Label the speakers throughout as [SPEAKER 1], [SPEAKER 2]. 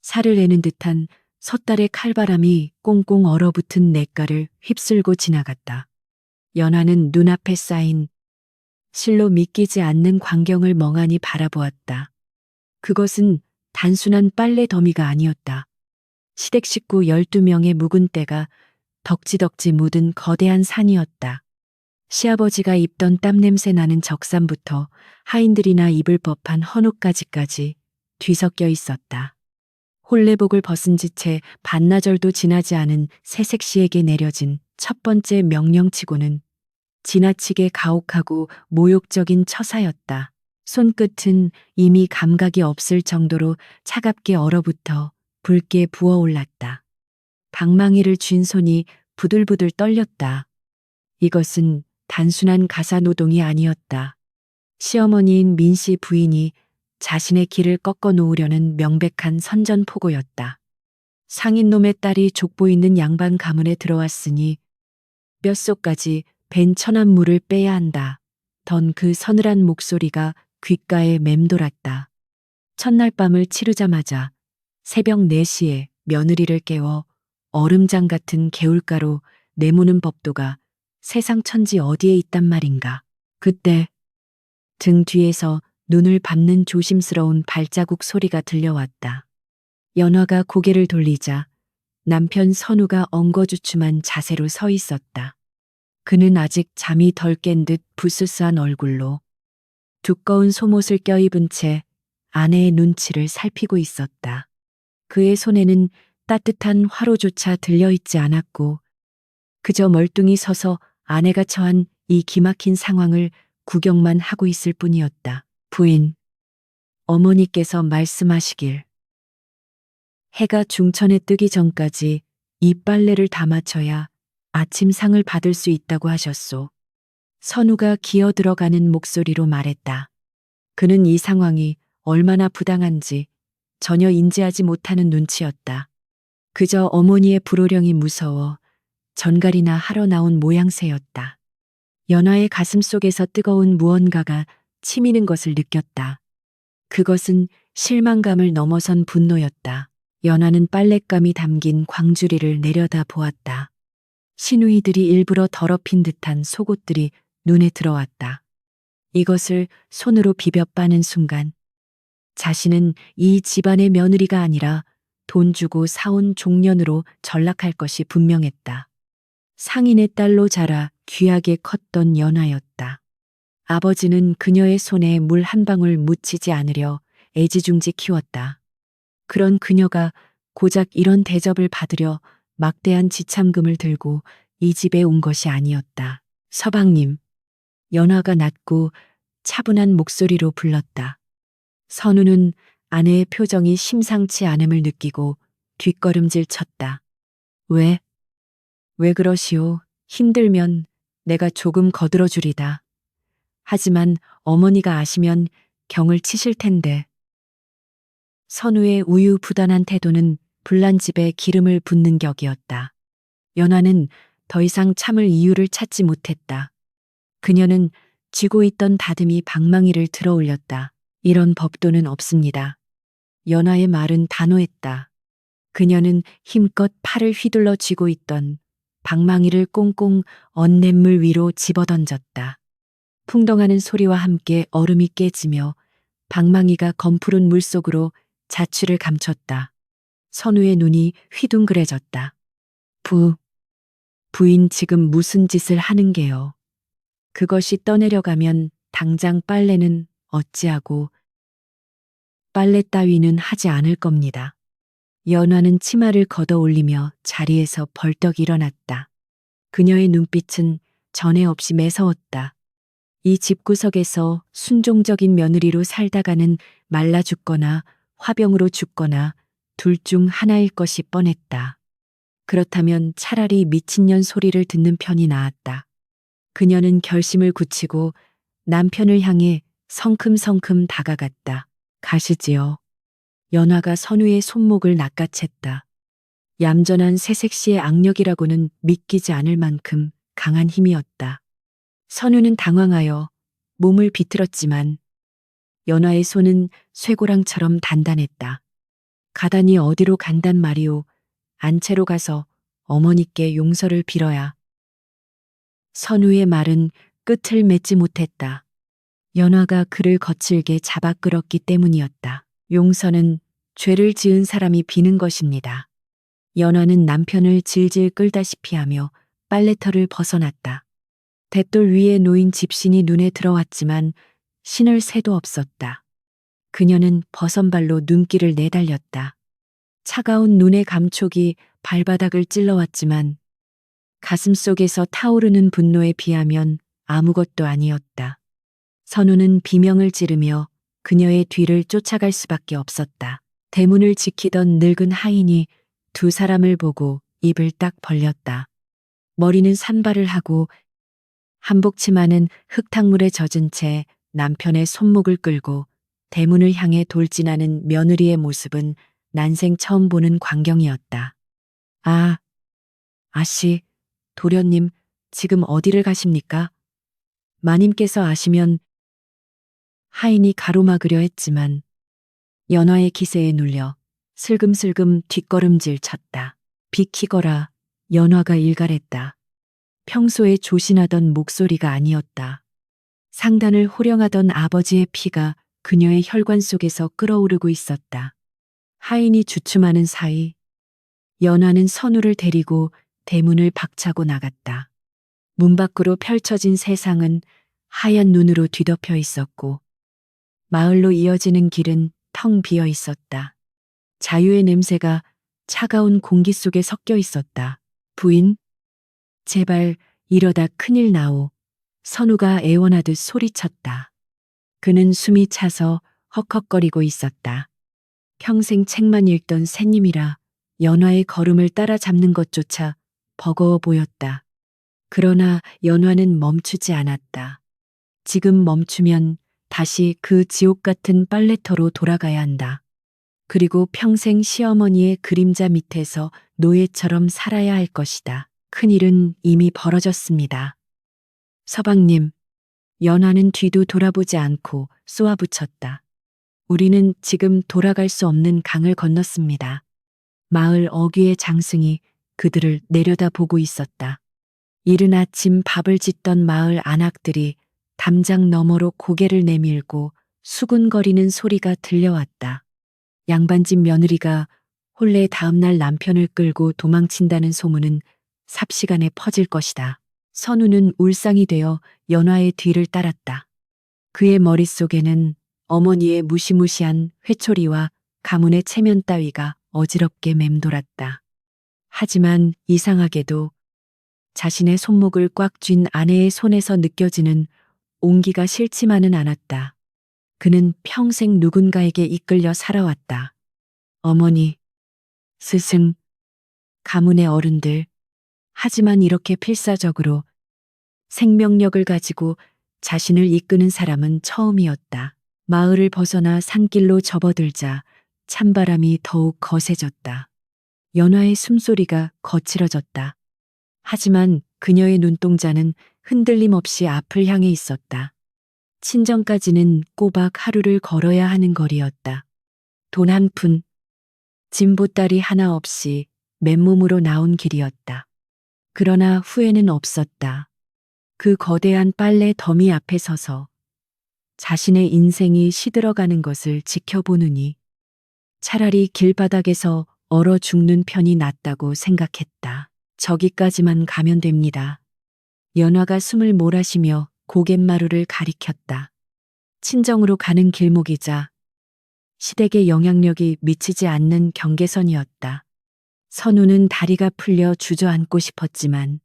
[SPEAKER 1] 살을 내는 듯한 섣달의 칼바람이 꽁꽁 얼어붙은 냇가를 휩쓸고 지나갔다. 연하는 눈앞에 쌓인 실로 믿기지 않는 광경을 멍하니 바라보았다. 그것은 단순한 빨래 더미가 아니었다. 시댁 식구 12명의 묵은 때가 덕지덕지 묻은 거대한 산이었다. 시아버지가 입던 땀냄새 나는 적삼부터 하인들이나 입을 법한 헌옷까지까지 뒤섞여 있었다. 홀레복을 벗은 지채 반나절도 지나지 않은 새색시에게 내려진 첫 번째 명령치고는 지나치게 가혹하고 모욕적인 처사였다. 손끝은 이미 감각이 없을 정도로 차갑게 얼어붙어 붉게 부어올랐다. 방망이를 쥔 손이 부들부들 떨렸다. 이것은 단순한 가사노동이 아니었다. 시어머니인 민씨 부인이 자신의 길을 꺾어 놓으려는 명백한 선전포고였다. 상인놈의 딸이 족보 있는 양반 가문에 들어왔으니 뼛속까지 밴 천한 물을 빼야 한다. 던 그 서늘한 목소리가 귓가에 맴돌았다. 첫날 밤을 치르자마자 새벽 4시에 며느리를 깨워 얼음장 같은 개울가로 내모는 법도가 세상 천지 어디에 있단 말인가. 그때 등 뒤에서 눈을 밟는 조심스러운 발자국 소리가 들려왔다. 연화가 고개를 돌리자 남편 선우가 엉거주춤한 자세로 서 있었다. 그는 아직 잠이 덜 깬 듯 부스스한 얼굴로 두꺼운 속옷을 껴입은 채 아내의 눈치를 살피고 있었다. 그의 손에는 따뜻한 화로조차 들려있지 않았고 그저 멀뚱히 서서 아내가 처한 이 기막힌 상황을 구경만 하고 있을 뿐이었다. 부인, 어머니께서 말씀하시길. 해가 중천에 뜨기 전까지 이 빨래를 다 마쳐야 아침상을 받을 수 있다고 하셨소. 선우가 기어 들어가는 목소리로 말했다. 그는 이 상황이 얼마나 부당한지 전혀 인지하지 못하는 눈치였다. 그저 어머니의 불호령이 무서워 전갈이나 하러 나온 모양새였다. 연화의 가슴 속에서 뜨거운 무언가가 치미는 것을 느꼈다. 그것은 실망감을 넘어선 분노였다. 연화는 빨랫감이 담긴 광주리를 내려다 보았다. 시누이들이 일부러 더럽힌 듯한 속옷들이 눈에 들어왔다. 이것을 손으로 비벼 빠는 순간 자신은 이 집안의 며느리가 아니라 돈 주고 사온 종년으로 전락할 것이 분명했다. 상인의 딸로 자라 귀하게 컸던 연하였다. 아버지는 그녀의 손에 물 한 방울 묻히지 않으려 애지중지 키웠다. 그런 그녀가 고작 이런 대접을 받으려 막대한 지참금을 들고 이 집에 온 것이 아니었다. 서방님, 연화가 낮고 차분한 목소리로 불렀다. 선우는 아내의 표정이 심상치 않음을 느끼고 뒷걸음질 쳤다. 왜 그러시오? 힘들면 내가 조금 거들어 주리다. 하지만 어머니가 아시면 경을 치실 텐데. 선우의 우유부단한 태도는 불난 집에 기름을 붓는 격이었다. 연화는 더 이상 참을 이유를 찾지 못했다. 그녀는 쥐고 있던 다듬이 방망이를 들어 올렸다. 이런 법도는 없습니다. 연화의 말은 단호했다. 그녀는 힘껏 팔을 휘둘러 쥐고 있던 방망이를 꽁꽁 언냇물 위로 집어던졌다. 풍덩하는 소리와 함께 얼음이 깨지며 방망이가 검푸른 물속으로 자취를 감췄다. 선우의 눈이 휘둥그레졌다. 부인 지금 무슨 짓을 하는 게요? 그것이 떠내려가면 당장 빨래는 어찌하고 빨래 따위는 하지 않을 겁니다. 연화는 치마를 걷어 올리며 자리에서 벌떡 일어났다. 그녀의 눈빛은 전에 없이 매서웠다. 이 집구석에서 순종적인 며느리로 살다가는 말라 죽거나 화병으로 죽거나 둘 중 하나일 것이 뻔했다. 그렇다면 차라리 미친년 소리를 듣는 편이 나았다. 그녀는 결심을 굳히고 남편을 향해 성큼성큼 다가갔다. 가시지요. 연화가 선우의 손목을 낚아챘다. 얌전한 새색시의 악력이라고는 믿기지 않을 만큼 강한 힘이었다. 선우는 당황하여 몸을 비틀었지만 연화의 손은 쇠고랑처럼 단단했다. 가다니 어디로 간단 말이오. 안채로 가서 어머니께 용서를 빌어야. 선우의 말은 끝을 맺지 못했다. 연화가 그를 거칠게 잡아 끌었기 때문이었다. 용서는 죄를 지은 사람이 비는 것입니다. 연화는 남편을 질질 끌다시피 하며 빨래터를 벗어났다. 댓돌 위에 놓인 집신이 눈에 들어왔지만 신을 새도 없었다. 그녀는 버선발로 눈길을 내달렸다. 차가운 눈의 감촉이 발바닥을 찔러왔지만 가슴 속에서 타오르는 분노에 비하면 아무것도 아니었다. 선우는 비명을 지르며 그녀의 뒤를 쫓아갈 수밖에 없었다. 대문을 지키던 늙은 하인이 두 사람을 보고 입을 딱 벌렸다. 머리는 산발을 하고 한복 치마는 흙탕물에 젖은 채 남편의 손목을 끌고 대문을 향해 돌진하는 며느리의 모습은 난생 처음 보는 광경이었다. 아, 아씨, 도련님, 지금 어디를 가십니까? 마님께서 아시면. 하인이 가로막으려 했지만 연화의 기세에 눌려 슬금슬금 뒷걸음질 쳤다. 비키거라. 연화가 일갈했다. 평소에 조신하던 목소리가 아니었다. 상단을 호령하던 아버지의 피가 그녀의 혈관 속에서 끓어오르고 있었다. 하인이 주춤하는 사이 연화는 선우를 데리고 대문을 박차고 나갔다. 문 밖으로 펼쳐진 세상은 하얀 눈으로 뒤덮여 있었고 마을로 이어지는 길은 텅 비어 있었다. 자유의 냄새가 차가운 공기 속에 섞여 있었다. 부인, 제발 이러다 큰일 나오. 선우가 애원하듯 소리쳤다. 그는 숨이 차서 헉헉거리고 있었다. 평생 책만 읽던 새님이라 연화의 걸음을 따라잡는 것조차 버거워 보였다. 그러나 연화는 멈추지 않았다. 지금 멈추면 다시 그 지옥 같은 빨래터로 돌아가야 한다. 그리고 평생 시어머니의 그림자 밑에서 노예처럼 살아야 할 것이다. 큰일은 이미 벌어졌습니다. 서방님, 연화는 뒤도 돌아보지 않고 쏘아붙였다. 우리는 지금 돌아갈 수 없는 강을 건넜습니다. 마을 어귀의 장승이 그들을 내려다보고 있었다. 이른 아침 밥을 짓던 마을 안악들이 담장 너머로 고개를 내밀고 수군거리는 소리가 들려왔다. 양반집 며느리가 혼례 다음날 남편을 끌고 도망친다는 소문은 삽시간에 퍼질 것이다. 선우는 울상이 되어 연화의 뒤를 따랐다. 그의 머릿속에는 어머니의 무시무시한 회초리와 가문의 체면 따위가 어지럽게 맴돌았다. 하지만 이상하게도 자신의 손목을 꽉 쥔 아내의 손에서 느껴지는 온기가 싫지만은 않았다. 그는 평생 누군가에게 이끌려 살아왔다. 어머니, 스승, 가문의 어른들. 하지만 이렇게 필사적으로 생명력을 가지고 자신을 이끄는 사람은 처음이었다. 마을을 벗어나 산길로 접어들자 찬바람이 더욱 거세졌다. 연화의 숨소리가 거칠어졌다. 하지만 그녀의 눈동자는 흔들림 없이 앞을 향해 있었다. 친정까지는 꼬박 하루를 걸어야 하는 거리였다. 돈 한 푼, 짐보따리 하나 없이 맨몸으로 나온 길이었다. 그러나 후회는 없었다. 그 거대한 빨래 더미 앞에 서서 자신의 인생이 시들어가는 것을 지켜보느니 차라리 길바닥에서 얼어 죽는 편이 낫다고 생각했다. 저기까지만 가면 됩니다. 연화가 숨을 몰아쉬며 고갯마루를 가리켰다. 친정으로 가는 길목이자 시댁의 영향력이 미치지 않는 경계선이었다. 선우는 다리가 풀려 주저앉고 싶었지만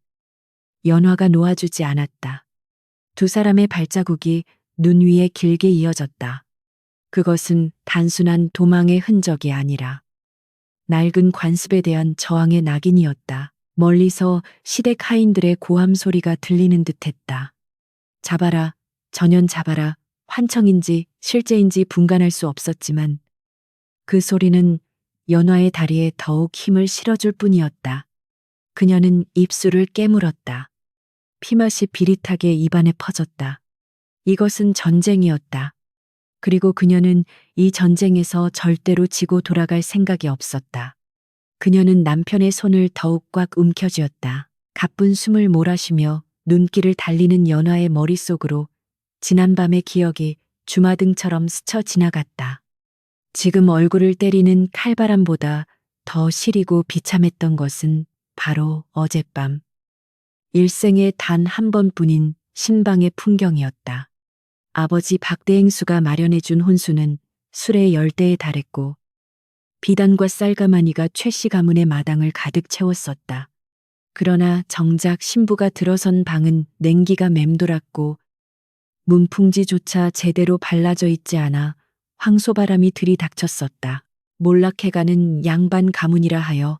[SPEAKER 1] 연화가 놓아주지 않았다. 두 사람의 발자국이 눈 위에 길게 이어졌다. 그것은 단순한 도망의 흔적이 아니라 낡은 관습에 대한 저항의 낙인이었다. 멀리서 시댁 하인들의 고함 소리가 들리는 듯했다. 잡아라, 전연 잡아라, 환청인지 실제인지 분간할 수 없었지만 그 소리는 연화의 다리에 더욱 힘을 실어줄 뿐이었다. 그녀는 입술을 깨물었다. 피맛이 비릿하게 입안에 퍼졌다. 이것은 전쟁이었다. 그리고 그녀는 이 전쟁에서 절대로 지고 돌아갈 생각이 없었다. 그녀는 남편의 손을 더욱 꽉 움켜쥐었다. 가쁜 숨을 몰아쉬며 눈길을 달리는 연화의 머릿속으로 지난밤의 기억이 주마등처럼 스쳐 지나갔다. 지금 얼굴을 때리는 칼바람보다 더 시리고 비참했던 것은 바로 어젯밤. 일생에 단 한 번뿐인 신방의 풍경이었다. 아버지 박대행수가 마련해준 혼수는 술의 열대에 달했고 비단과 쌀가마니가 최씨 가문의 마당을 가득 채웠었다. 그러나 정작 신부가 들어선 방은 냉기가 맴돌았고 문풍지조차 제대로 발라져 있지 않아 황소바람이 들이닥쳤었다. 몰락해가는 양반 가문이라 하여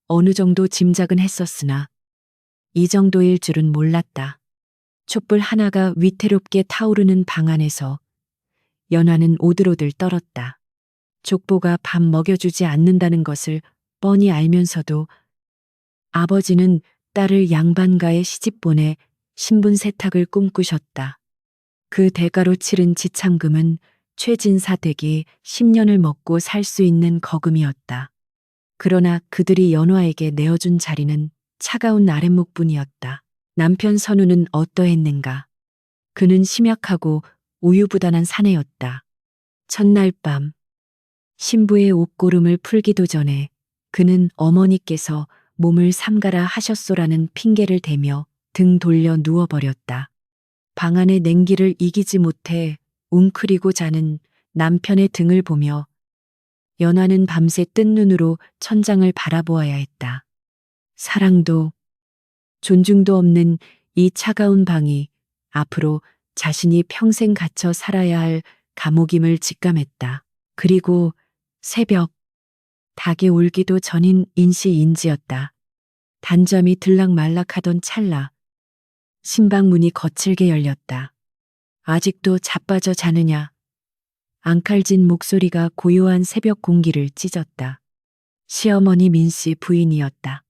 [SPEAKER 1] 어느 정도 짐작은 했었으나 이 정도일 줄은 몰랐다. 촛불 하나가 위태롭게 타오르는 방 안에서 연화는 오들오들 떨었다. 족보가 밥 먹여주지 않는다는 것을 뻔히 알면서도 아버지는 딸을 양반가에 시집 보내 신분 세탁을 꿈꾸셨다. 그 대가로 치른 지참금은 최진사 댁이 10년을 먹고 살 수 있는 거금이었다. 그러나 그들이 연화에게 내어준 자리는 차가운 아랫목뿐이었다. 남편 선우는 어떠했는가? 그는 심약하고 우유부단한 사내였다. 첫날 밤 신부의 옷고름을 풀기도 전에 그는 어머니께서 몸을 삼가라 하셨소라는 핑계를 대며 등 돌려 누워버렸다. 방 안의 냉기를 이기지 못해 웅크리고 자는 남편의 등을 보며 연화는 밤새 뜬 눈으로 천장을 바라보아야 했다. 사랑도 존중도 없는 이 차가운 방이 앞으로 자신이 평생 갇혀 살아야 할 감옥임을 직감했다. 그리고 새벽, 닭의 울기도 전인 인시인지였다. 단잠이 들락말락하던 찰나 신방 문이 거칠게 열렸다. 아직도 자빠져 자느냐? 앙칼진 목소리가 고요한 새벽 공기를 찢었다. 시어머니 민씨 부인이었다.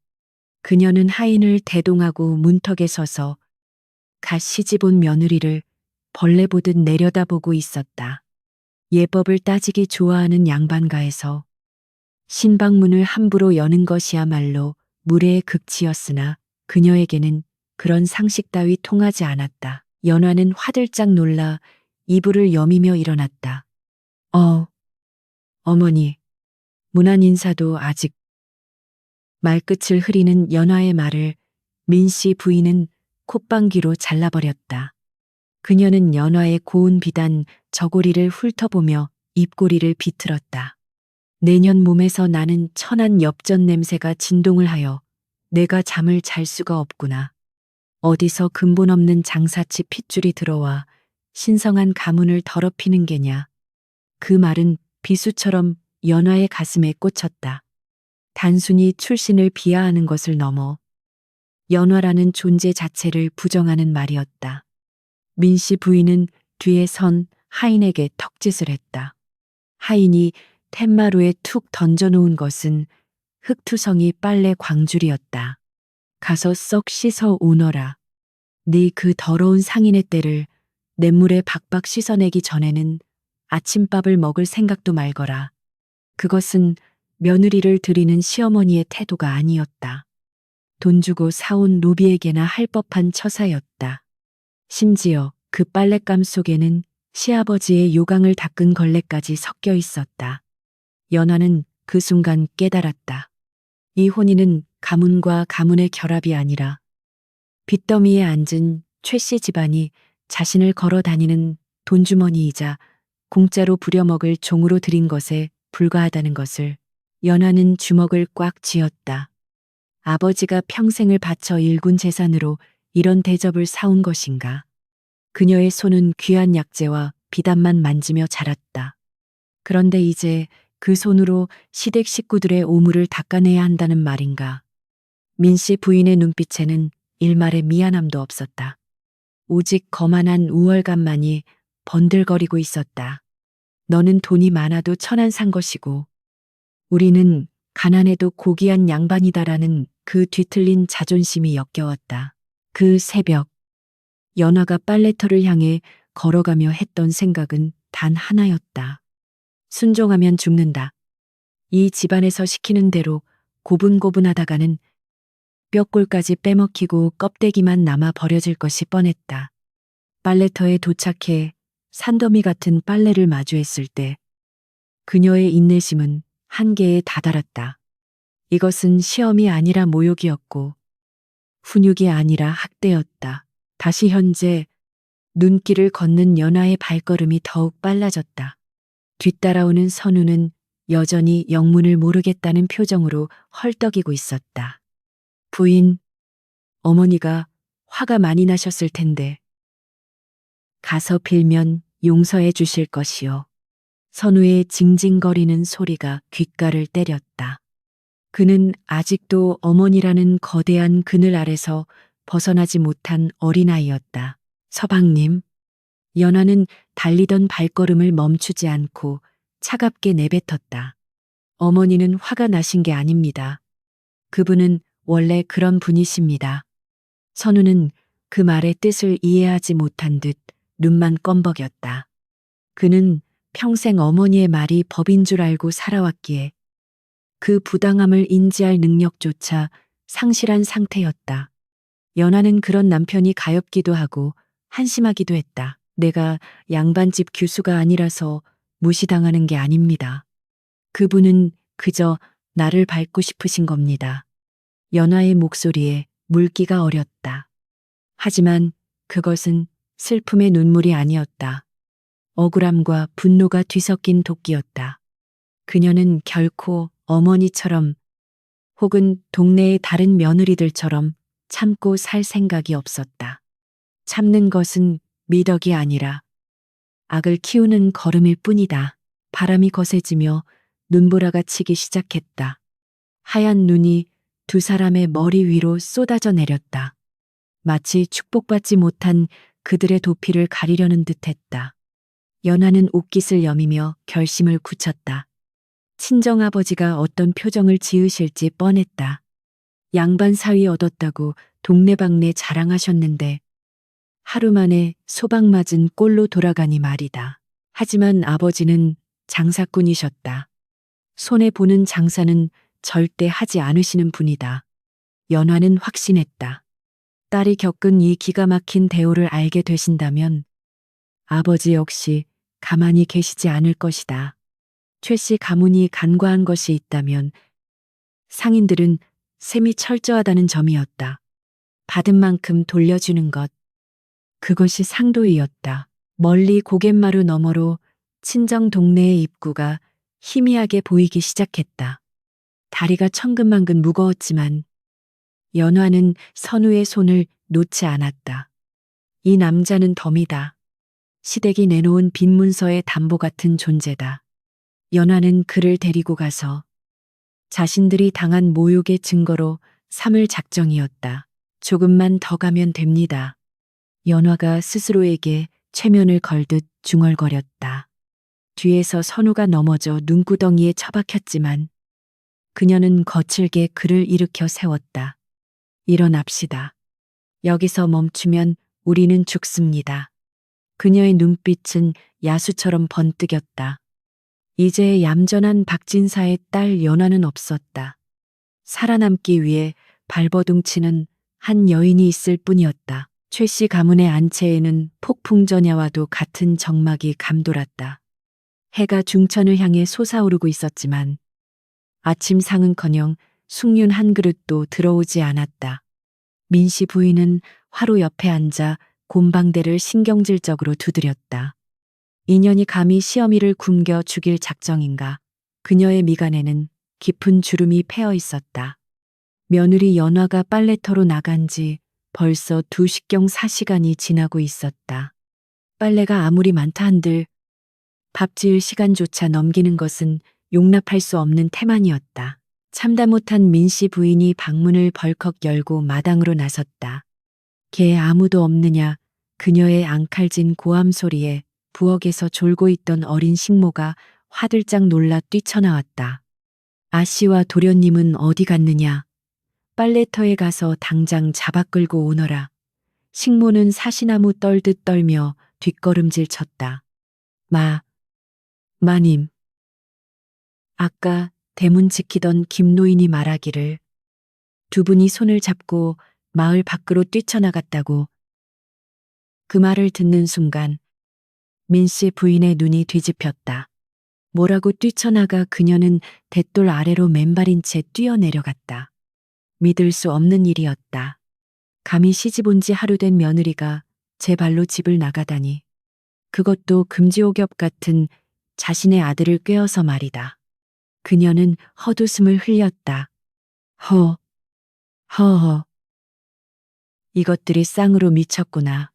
[SPEAKER 1] 그녀는 하인을 대동하고 문턱에 서서 갓 시집온 며느리를 벌레 보듯 내려다보고 있었다. 예법을 따지기 좋아하는 양반가에서 신방문을 함부로 여는 것이야말로 무례의 극치였으나 그녀에게는 그런 상식 따위 통하지 않았다. 연화는 화들짝 놀라 이불을 여미며 일어났다. 어머니, 문안 인사도 아직. 말끝을 흐리는 연화의 말을 민씨 부인은 콧방귀로 잘라버렸다. 그녀는 연화의 고운 비단 저고리를 훑어보며 입꼬리를 비틀었다. 내년 몸에서 나는 천한 엽전 냄새가 진동을 하여 내가 잠을 잘 수가 없구나. 어디서 근본 없는 장사치 핏줄이 들어와 신성한 가문을 더럽히는 게냐. 그 말은 비수처럼 연화의 가슴에 꽂혔다. 단순히 출신을 비하하는 것을 넘어 연화라는 존재 자체를 부정하는 말이었다. 민씨 부인은 뒤에 선 하인에게 턱짓을 했다. 하인이 텐마루에 툭 던져놓은 것은 흙투성이 빨래 광줄이었다. 가서 썩 씻어 오너라. 네 그 더러운 상인의 때를 냇물에 박박 씻어내기 전에는 아침밥을 먹을 생각도 말거라. 그것은 며느리를 드리는 시어머니의 태도가 아니었다. 돈 주고 사온 노비에게나 할 법한 처사였다. 심지어 그 빨랫감 속에는 시아버지의 요강을 닦은 걸레까지 섞여 있었다. 연화는 그 순간 깨달았다. 이 혼인은 가문과 가문의 결합이 아니라 빚더미에 앉은 최씨 집안이 자신을 걸어 다니는 돈주머니이자 공짜로 부려먹을 종으로 들인 것에 불과하다는 것을 연화는 주먹을 꽉 쥐었다. 아버지가 평생을 바쳐 일군 재산으로 이런 대접을 사온 것인가. 그녀의 손은 귀한 약재와 비단만 만지며 자랐다. 그런데 이제 그 손으로 시댁 식구들의 오물을 닦아내야 한다는 말인가. 민씨 부인의 눈빛에는 일말의 미안함도 없었다. 오직 거만한 우월감만이 번들거리고 있었다. 너는 돈이 많아도 천한 산 것이고 우리는 가난해도 고귀한 양반이다라는 그 뒤틀린 자존심이 역겨웠다. 그 새벽 연화가 빨래터를 향해 걸어가며 했던 생각은 단 하나였다. 순종하면 죽는다. 이 집안에서 시키는 대로 고분고분하다가는 뼈골까지 빼먹히고 껍데기만 남아 버려질 것이 뻔했다. 빨래터에 도착해 산더미 같은 빨래를 마주했을 때 그녀의 인내심은 한계에 다다랐다. 이것은 시험이 아니라 모욕이었고 훈육이 아니라 학대였다. 다시 현재 눈길을 걷는 연하의 발걸음이 더욱 빨라졌다. 뒤따라오는 선우는 여전히 영문을 모르겠다는 표정으로 헐떡이고 있었다. 부인, 어머니가 화가 많이 나셨을 텐데 가서 빌면 용서해 주실 것이요. 선우의 징징거리는 소리가 귓가를 때렸다. 그는 아직도 어머니라는 거대한 그늘 아래서 벗어나지 못한 어린아이였다. 서방님, 연하는 달리던 발걸음을 멈추지 않고 차갑게 내뱉었다. 어머니는 화가 나신 게 아닙니다. 그분은 원래 그런 분이십니다. 선우는 그 말의 뜻을 이해하지 못한 듯 눈만 껌벅였다. 그는 평생 어머니의 말이 법인 줄 알고 살아왔기에 그 부당함을 인지할 능력조차 상실한 상태였다. 연하는 그런 남편이 가엾기도 하고 한심하기도 했다. 내가 양반집 규수가 아니라서 무시당하는 게 아닙니다. 그분은 그저 나를 밟고 싶으신 겁니다. 연하의 목소리에 물기가 어렸다. 하지만 그것은 슬픔의 눈물이 아니었다. 억울함과 분노가 뒤섞인 도끼였다. 그녀는 결코 어머니처럼 혹은 동네의 다른 며느리들처럼 참고 살 생각이 없었다. 참는 것은 미덕이 아니라 악을 키우는 걸음일 뿐이다. 바람이 거세지며 눈보라가 치기 시작했다. 하얀 눈이 두 사람의 머리 위로 쏟아져 내렸다. 마치 축복받지 못한 그들의 도피를 가리려는 듯했다. 연하는 옷깃을 여미며 결심을 굳혔다. 친정아버지가 어떤 표정을 지으실지 뻔했다. 양반 사위 얻었다고 동네방네 자랑하셨는데 하루 만에 소박 맞은 꼴로 돌아가니 말이다. 하지만 아버지는 장사꾼이셨다. 손해보는 장사는 절대 하지 않으시는 분이다. 연화는 확신했다. 딸이 겪은 이 기가 막힌 대우를 알게 되신다면 아버지 역시 가만히 계시지 않을 것이다. 최 씨 가문이 간과한 것이 있다면 상인들은 셈이 철저하다는 점이었다. 받은 만큼 돌려주는 것. 그것이 상도이였다. 멀리 고갯마루 너머로 친정 동네의 입구가 희미하게 보이기 시작했다. 다리가 천근만근 무거웠지만 연화는 선우의 손을 놓지 않았다. 이 남자는 덤이다. 시댁이 내놓은 빈 문서의 담보 같은 존재다. 연화는 그를 데리고 가서 자신들이 당한 모욕의 증거로 삼을 작정이었다. 조금만 더 가면 됩니다. 연화가 스스로에게 최면을 걸듯 중얼거렸다. 뒤에서 선우가 넘어져 눈구덩이에 처박혔지만 그녀는 거칠게 그를 일으켜 세웠다. 일어납시다. 여기서 멈추면 우리는 죽습니다. 그녀의 눈빛은 야수처럼 번뜩였다. 이제 얌전한 박진사의 딸 연화는 없었다. 살아남기 위해 발버둥치는 한 여인이 있을 뿐이었다. 최 씨 가문의 안채에는 폭풍전야와도 같은 적막이 감돌았다. 해가 중천을 향해 솟아오르고 있었지만 아침상은커녕 숭늉 한 그릇도 들어오지 않았다. 민씨 부인은 화로 옆에 앉아 곰방대를 신경질적으로 두드렸다. 인연이 감히 시어미를 굶겨 죽일 작정인가. 그녀의 미간에는 깊은 주름이 패어 있었다. 며느리 연화가 빨래터로 나간 지 벌써 2시경 4시간이 지나고 있었다. 빨래가 아무리 많다 한들 밥 지을 시간조차 넘기는 것은 용납할 수 없는 태만이었다. 참다 못한 민씨 부인이 방문을 벌컥 열고 마당으로 나섰다. 걔 아무도 없느냐. 그녀의 앙칼진 고함 소리에 부엌에서 졸고 있던 어린 식모가 화들짝 놀라 뛰쳐나왔다. 아씨와 도련님은 어디 갔느냐. 빨래터에 가서 당장 잡아 끌고 오너라. 식모는 사시나무 떨듯 떨며 뒷걸음질 쳤다. 마, 마님, 아까 대문 지키던 김노인이 말하기를 두 분이 손을 잡고 마을 밖으로 뛰쳐나갔다고. 그 말을 듣는 순간 민 씨 부인의 눈이 뒤집혔다. 뭐라고 뛰쳐나가. 그녀는 대돌 아래로 맨발인 채 뛰어내려갔다. 믿을 수 없는 일이었다. 감히 시집 온 지 하루 된 며느리가 제 발로 집을 나가다니. 그것도 금지옥엽 같은 자신의 아들을 꿰어서 말이다. 그녀는 헛웃음을 흘렸다. 허허. 이것들이 쌍으로 미쳤구나.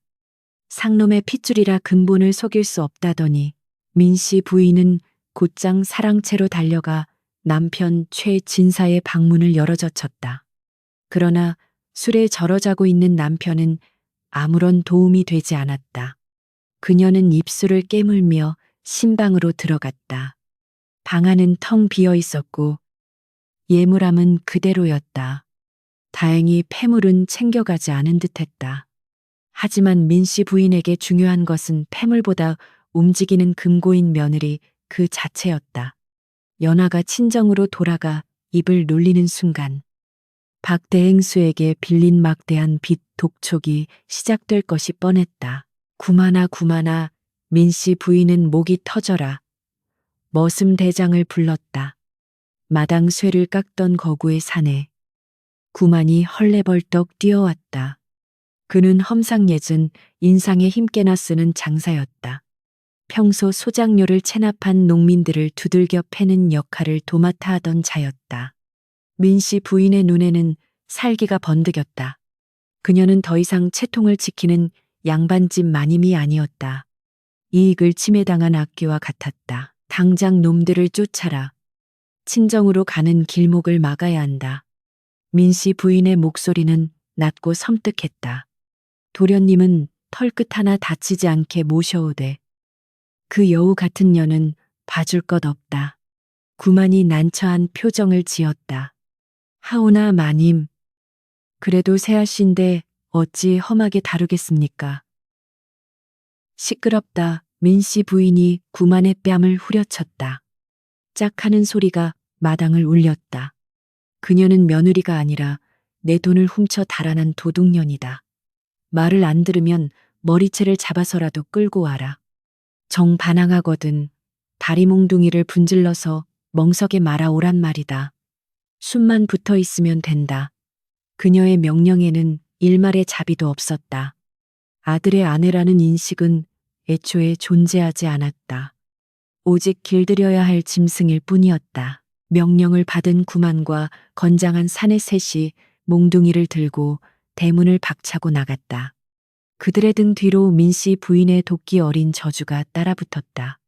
[SPEAKER 1] 상놈의 핏줄이라 근본을 속일 수 없다더니. 민씨 부인은 곧장 사랑채로 달려가 남편 최진사의 방문을 열어젖혔다. 그러나 술에 절어자고 있는 남편은 아무런 도움이 되지 않았다. 그녀는 입술을 깨물며 신방으로 들어갔다. 방 안은 텅 비어 있었고 예물함은 그대로였다. 다행히 폐물은 챙겨가지 않은 듯했다. 하지만 민씨 부인에게 중요한 것은 폐물보다 움직이는 금고인 며느리 그 자체였다. 연화가 친정으로 돌아가 입을 놀리는 순간 박대행수에게 빌린 막대한 빚 독촉이 시작될 것이 뻔했다. 구마나 민씨 부인은 목이 터져라 머슴 대장을 불렀다. 마당 쇠를 깎던 거구의 사내 구만이 헐레벌떡 뛰어왔다. 그는 험상궂은 인상에 힘께나 쓰는 장사였다. 평소 소작료를 체납한 농민들을 두들겨 패는 역할을 도맡아 하던 자였다. 민씨 부인의 눈에는 살기가 번득였다. 그녀는 더 이상 채통을 지키는 양반집 마님이 아니었다. 이익을 침해당한 악귀와 같았다. 당장 놈들을 쫓아라. 친정으로 가는 길목을 막아야 한다. 민씨 부인의 목소리는 낮고 섬뜩했다. 도련님은 털끝 하나 다치지 않게 모셔오되 그 여우 같은 년은 봐줄 것 없다. 구만이 난처한 표정을 지었다. 하오나 마님, 그래도 새아씨인데 어찌 험하게 다루겠습니까? 시끄럽다. 민씨 부인이 구만의 뺨을 후려쳤다. 짝 하는 소리가 마당을 울렸다. 그녀는 며느리가 아니라 내 돈을 훔쳐 달아난 도둑년이다. 말을 안 들으면 머리채를 잡아서라도 끌고 와라. 정반항하거든 다리 몽둥이를 분질러서 멍석에 말아오란 말이다. 숨만 붙어 있으면 된다. 그녀의 명령에는 일말의 자비도 없었다. 아들의 아내라는 인식은 애초에 존재하지 않았다. 오직 길들여야 할 짐승일 뿐이었다. 명령을 받은 구만과 건장한 사내 셋이 몽둥이를 들고 대문을 박차고 나갔다. 그들의 등 뒤로 민씨 부인의 도끼 어린 저주가 따라붙었다.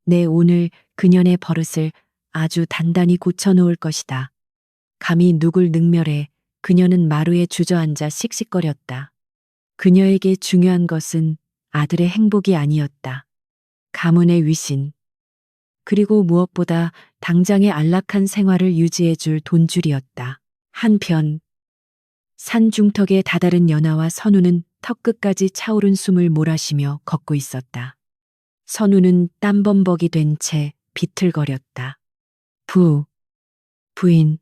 [SPEAKER 1] 내 오늘 그년의 버릇을 아주 단단히 고쳐놓을 것이다. 감히 누굴 능멸해. 그녀는 마루에 주저앉아 씩씩거렸다. 그녀에게 중요한 것은 아들의 행복이 아니었다. 가문의 위신. 그리고 무엇보다 당장의 안락한 생활을 유지해줄 돈줄이었다. 한편 산중턱에 다다른 연하와 선우는 턱끝까지 차오른 숨을 몰아쉬며 걷고 있었다. 선우는 땀범벅이 된 채 비틀거렸다. 부인.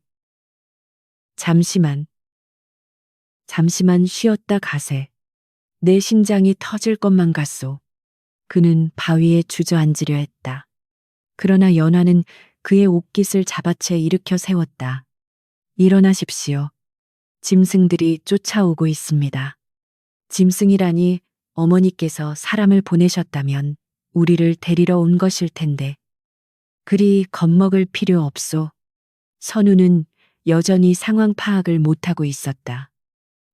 [SPEAKER 1] 잠시만 쉬었다 가세. 내 심장이 터질 것만 같소. 그는 바위에 주저앉으려 했다. 그러나 연하는 그의 옷깃을 잡아채 일으켜 세웠다. 일어나십시오. 짐승들이 쫓아오고 있습니다. 짐승이라니 어머니께서 사람을 보내셨다면 우리를 데리러 온 것일 텐데. 그리 겁먹을 필요 없소. 선우는 여전히 상황 파악을 못하고 있었다.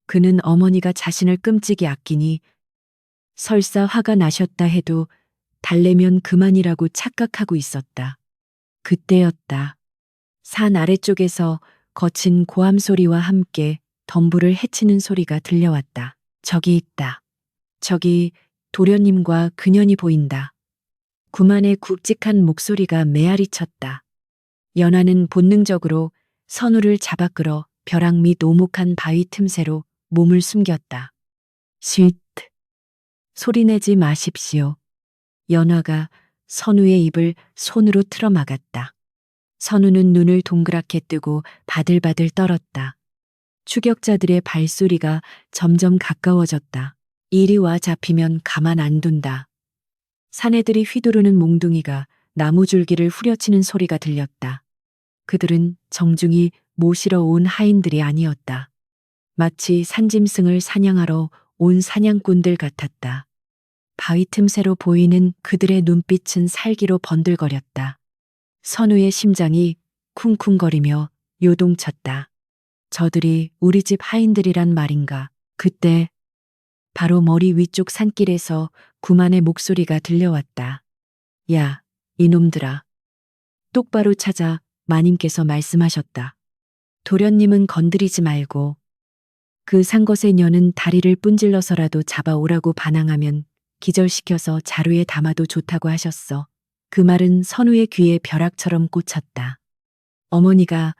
[SPEAKER 1] 그는 어머니가 자신을 끔찍이 아끼니 설사 화가 나셨다 해도 달래면 그만이라고 착각하고 있었다. 그때였다. 산 아래쪽에서 거친 고함 소리와 함께 덤불을 헤치는 소리가 들려왔다. 저기 있다. 저기 도련님과 그년이 보인다. 구만의 굵직한 목소리가 메아리 쳤다. 연하는 본능적으로 선우를 잡아 끌어 벼락 밑 오목한 바위 틈새로 몸을 숨겼다. 쉿. 소리내지 마십시오. 연하가 선우의 입을 손으로 틀어 막았다. 선우는 눈을 동그랗게 뜨고 바들바들 떨었다. 추격자들의 발소리가 점점 가까워졌다. 이리 와 잡히면 가만 안 둔다. 사내들이 휘두르는 몽둥이가 나무줄기를 후려치는 소리가 들렸다. 그들은 정중히 모시러 온 하인들이 아니었다. 마치 산짐승을 사냥하러 온 사냥꾼들 같았다. 바위 틈새로 보이는 그들의 눈빛은 살기로 번들거렸다. 선우의 심장이 쿵쿵거리며 요동쳤다. 저들이 우리 집 하인들이란 말인가. 그때 바로 머리 위쪽 산길에서 구만의 목소리가 들려왔다. 야, 이놈들아. 똑바로 찾아 마님께서 말씀하셨다. 도련님은 건드리지 말고 그 상것의 년은 다리를 뿜질러서라도 잡아오라고 반항하면 기절시켜서 자루에 담아도 좋다고 하셨어. 그 말은 선우의 귀에 벼락처럼 꽂혔다. 어머니가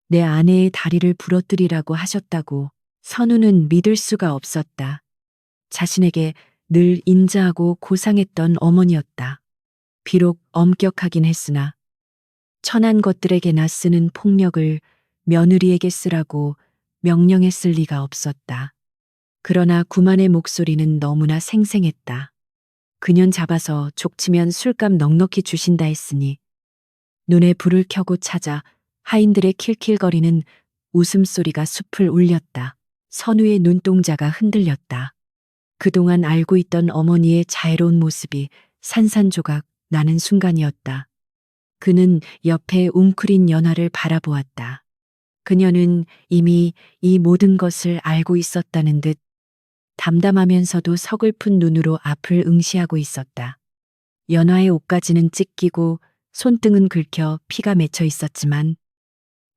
[SPEAKER 1] 내 아내의 다리를 부러뜨리라고 하셨다고. 선우는 믿을 수가 없었다. 자신에게 늘 인자하고 고상했던 어머니였다. 비록 엄격하긴 했으나 천한 것들에게나 쓰는 폭력을 며느리에게 쓰라고 명령했을 리가 없었다. 그러나 구만의 목소리는 너무나 생생했다. 그년 잡아서 족치면 술값 넉넉히 주신다 했으니 눈에 불을 켜고 찾아 하인들의 킬킬거리는 웃음소리가 숲을 울렸다. 선우의 눈동자가 흔들렸다. 그동안 알고 있던 어머니의 자애로운 모습이 산산조각 나는 순간이었다. 그는 옆에 웅크린 연화를 바라보았다. 그녀는 이미 이 모든 것을 알고 있었다는 듯 담담하면서도 서글픈 눈으로 앞을 응시하고 있었다. 연화의 옷가지는 찢기고 손등은 긁혀 피가 맺혀 있었지만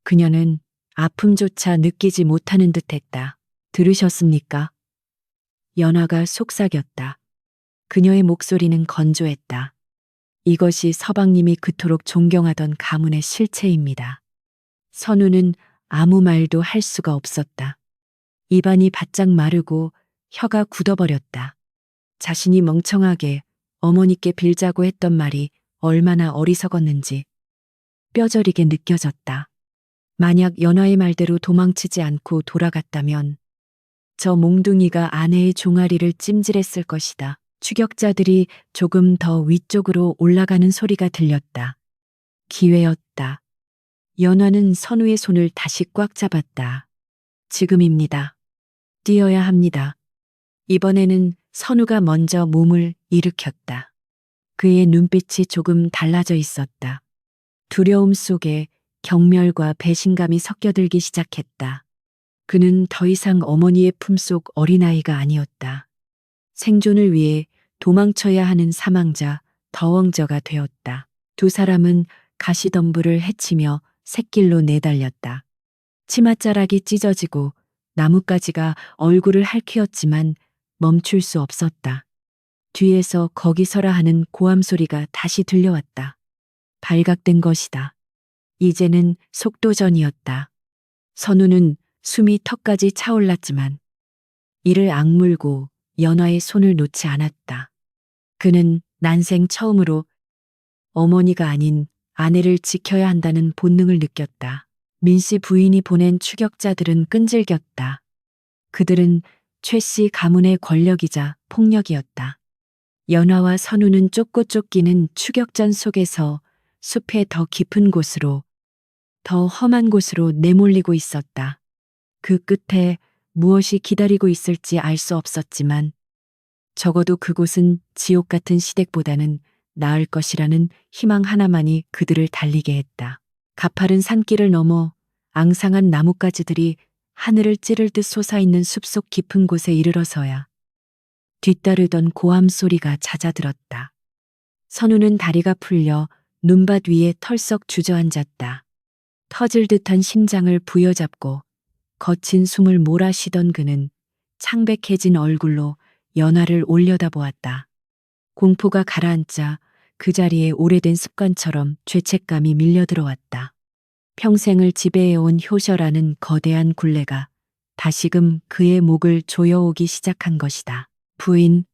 [SPEAKER 1] 그녀는 아픔조차 느끼지 못하는 듯했다. 들으셨습니까? 연화가 속삭였다. 그녀의 목소리는 건조했다. 이것이 서방님이 그토록 존경하던 가문의 실체입니다. 선우는 아무 말도 할 수가 없었다. 입안이 바짝 마르고 혀가 굳어버렸다. 자신이 멍청하게 어머니께 빌자고 했던 말이 얼마나 어리석었는지 뼈저리게 느껴졌다. 만약 연화의 말대로 도망치지 않고 돌아갔다면 저 몽둥이가 아내의 종아리를 찜질했을 것이다. 추격자들이 조금 더 위쪽으로 올라가는 소리가 들렸다. 기회였다. 연화는 선우의 손을 다시 꽉 잡았다. 지금입니다. 뛰어야 합니다. 이번에는 선우가 먼저 몸을 일으켰다. 그의 눈빛이 조금 달라져 있었다. 두려움 속에 경멸과 배신감이 섞여들기 시작했다. 그는 더 이상 어머니의 품속 어린아이가 아니었다. 생존을 위해 도망쳐야 하는 사망자 더왕저가 되었다. 두 사람은 가시덤불을 헤치며 샛길로 내달렸다. 치맛자락이 찢어지고 나뭇가지가 얼굴을 핥히었지만 멈출 수 없었다. 뒤에서 거기 서라 하는 고함 소리가 다시 들려왔다. 발각된 것이다. 이제는 속도전이었다. 선우는 숨이 턱까지 차올랐지만 이를 악물고 연화의 손을 놓지 않았다. 그는 난생 처음으로 어머니가 아닌 아내를 지켜야 한다는 본능을 느꼈다. 민씨 부인이 보낸 추격자들은 끈질겼다. 그들은 최씨 가문의 권력이자 폭력이었다. 연화와 선우는 쫓고 쫓기는 추격전 속에서 숲의 더 깊은 곳으로, 더 험한 곳으로 내몰리고 있었다. 그 끝에 무엇이 기다리고 있을지 알 수 없었지만 적어도 그곳은 지옥 같은 시댁보다는 나을 것이라는 희망 하나만이 그들을 달리게 했다. 가파른 산길을 넘어 앙상한 나뭇가지들이 하늘을 찌를 듯 솟아있는 숲속 깊은 곳에 이르러서야 뒤따르던 고함 소리가 잦아들었다. 선우는 다리가 풀려 눈밭 위에 털썩 주저앉았다. 터질 듯한 심장을 부여잡고 거친 숨을 몰아쉬던 그는 창백해진 얼굴로 연화를 올려다보았다. 공포가 가라앉자 그 자리에 오래된 습관처럼 죄책감이 밀려들어왔다. 평생을 지배해온 효셔라는 거대한 굴레가 다시금 그의 목을 조여오기 시작한 것이다. 부인,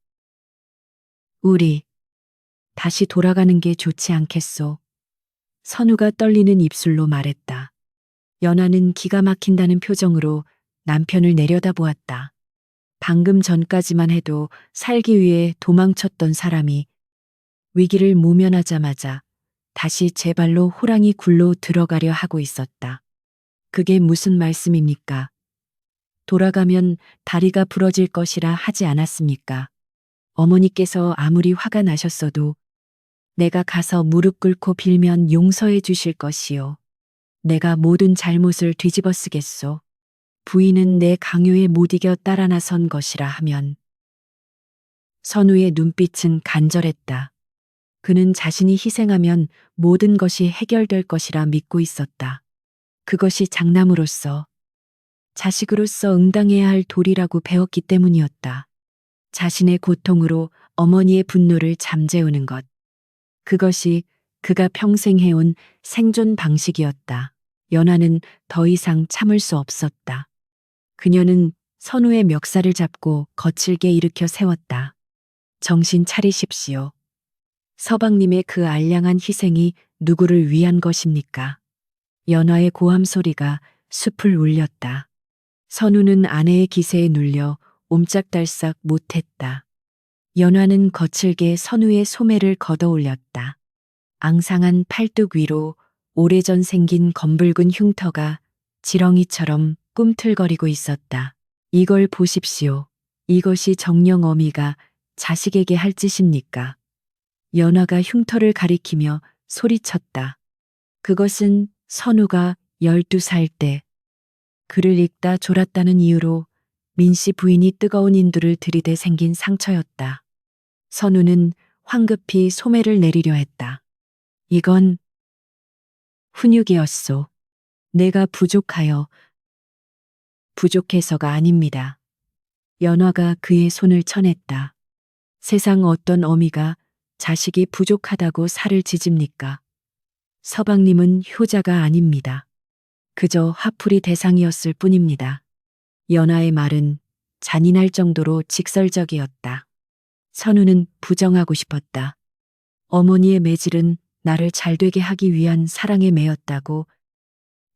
[SPEAKER 1] 우리 다시 돌아가는 게 좋지 않겠소. 선우가 떨리는 입술로 말했다. 연하는 기가 막힌다는 표정으로 남편을 내려다보았다. 방금 전까지만 해도 살기 위해 도망쳤던 사람이 위기를 모면하자마자 다시 제 발로 호랑이 굴로 들어가려 하고 있었다. 그게 무슨 말씀입니까? 돌아가면 다리가 부러질 것이라 하지 않았습니까? 어머니께서 아무리 화가 나셨어도 내가 가서 무릎 꿇고 빌면 용서해 주실 것이요. 내가 모든 잘못을 뒤집어 쓰겠소. 부인은 내 강요에 못 이겨 따라 나선 것이라 하면. 선우의 눈빛은 간절했다. 그는 자신이 희생하면 모든 것이 해결될 것이라 믿고 있었다. 그것이 장남으로서, 자식으로서 응당해야 할 도리라고 배웠기 때문이었다. 자신의 고통으로 어머니의 분노를 잠재우는 것. 그것이 그가 평생 해온 생존 방식이었다. 연하는 더 이상 참을 수 없었다. 그녀는 선우의 멱살을 잡고 거칠게 일으켜 세웠다. 정신 차리십시오. 서방님의 그 알량한 희생이 누구를 위한 것입니까? 연하의 고함 소리가 숲을 울렸다. 선우는 아내의 기세에 눌려 옴짝달싹 못했다. 연하는 거칠게 선우의 소매를 걷어올렸다. 앙상한 팔뚝 위로 오래전 생긴 검붉은 흉터가 지렁이처럼 꿈틀거리고 있었다. 이걸 보십시오. 이것이 정녕 어미가 자식에게 할 짓입니까? 연하가 흉터를 가리키며 소리쳤다. 그것은 선우가 12살 때 글을 읽다 졸았다는 이유로 민씨 부인이 뜨거운 인두를 들이대 생긴 상처였다. 선우는 황급히 소매를 내리려 했다. 이건 훈육이었소. 내가 부족해서가 아닙니다. 연화가 그의 손을 쳐냈다. 세상 어떤 어미가 자식이 부족하다고 살을 지집니까? 서방님은 효자가 아닙니다. 그저 화풀이 대상이었을 뿐입니다. 연하의 말은 잔인할 정도로 직설적이었다. 선우는 부정하고 싶었다. 어머니의 매질은 나를 잘되게 하기 위한 사랑에 매였다고,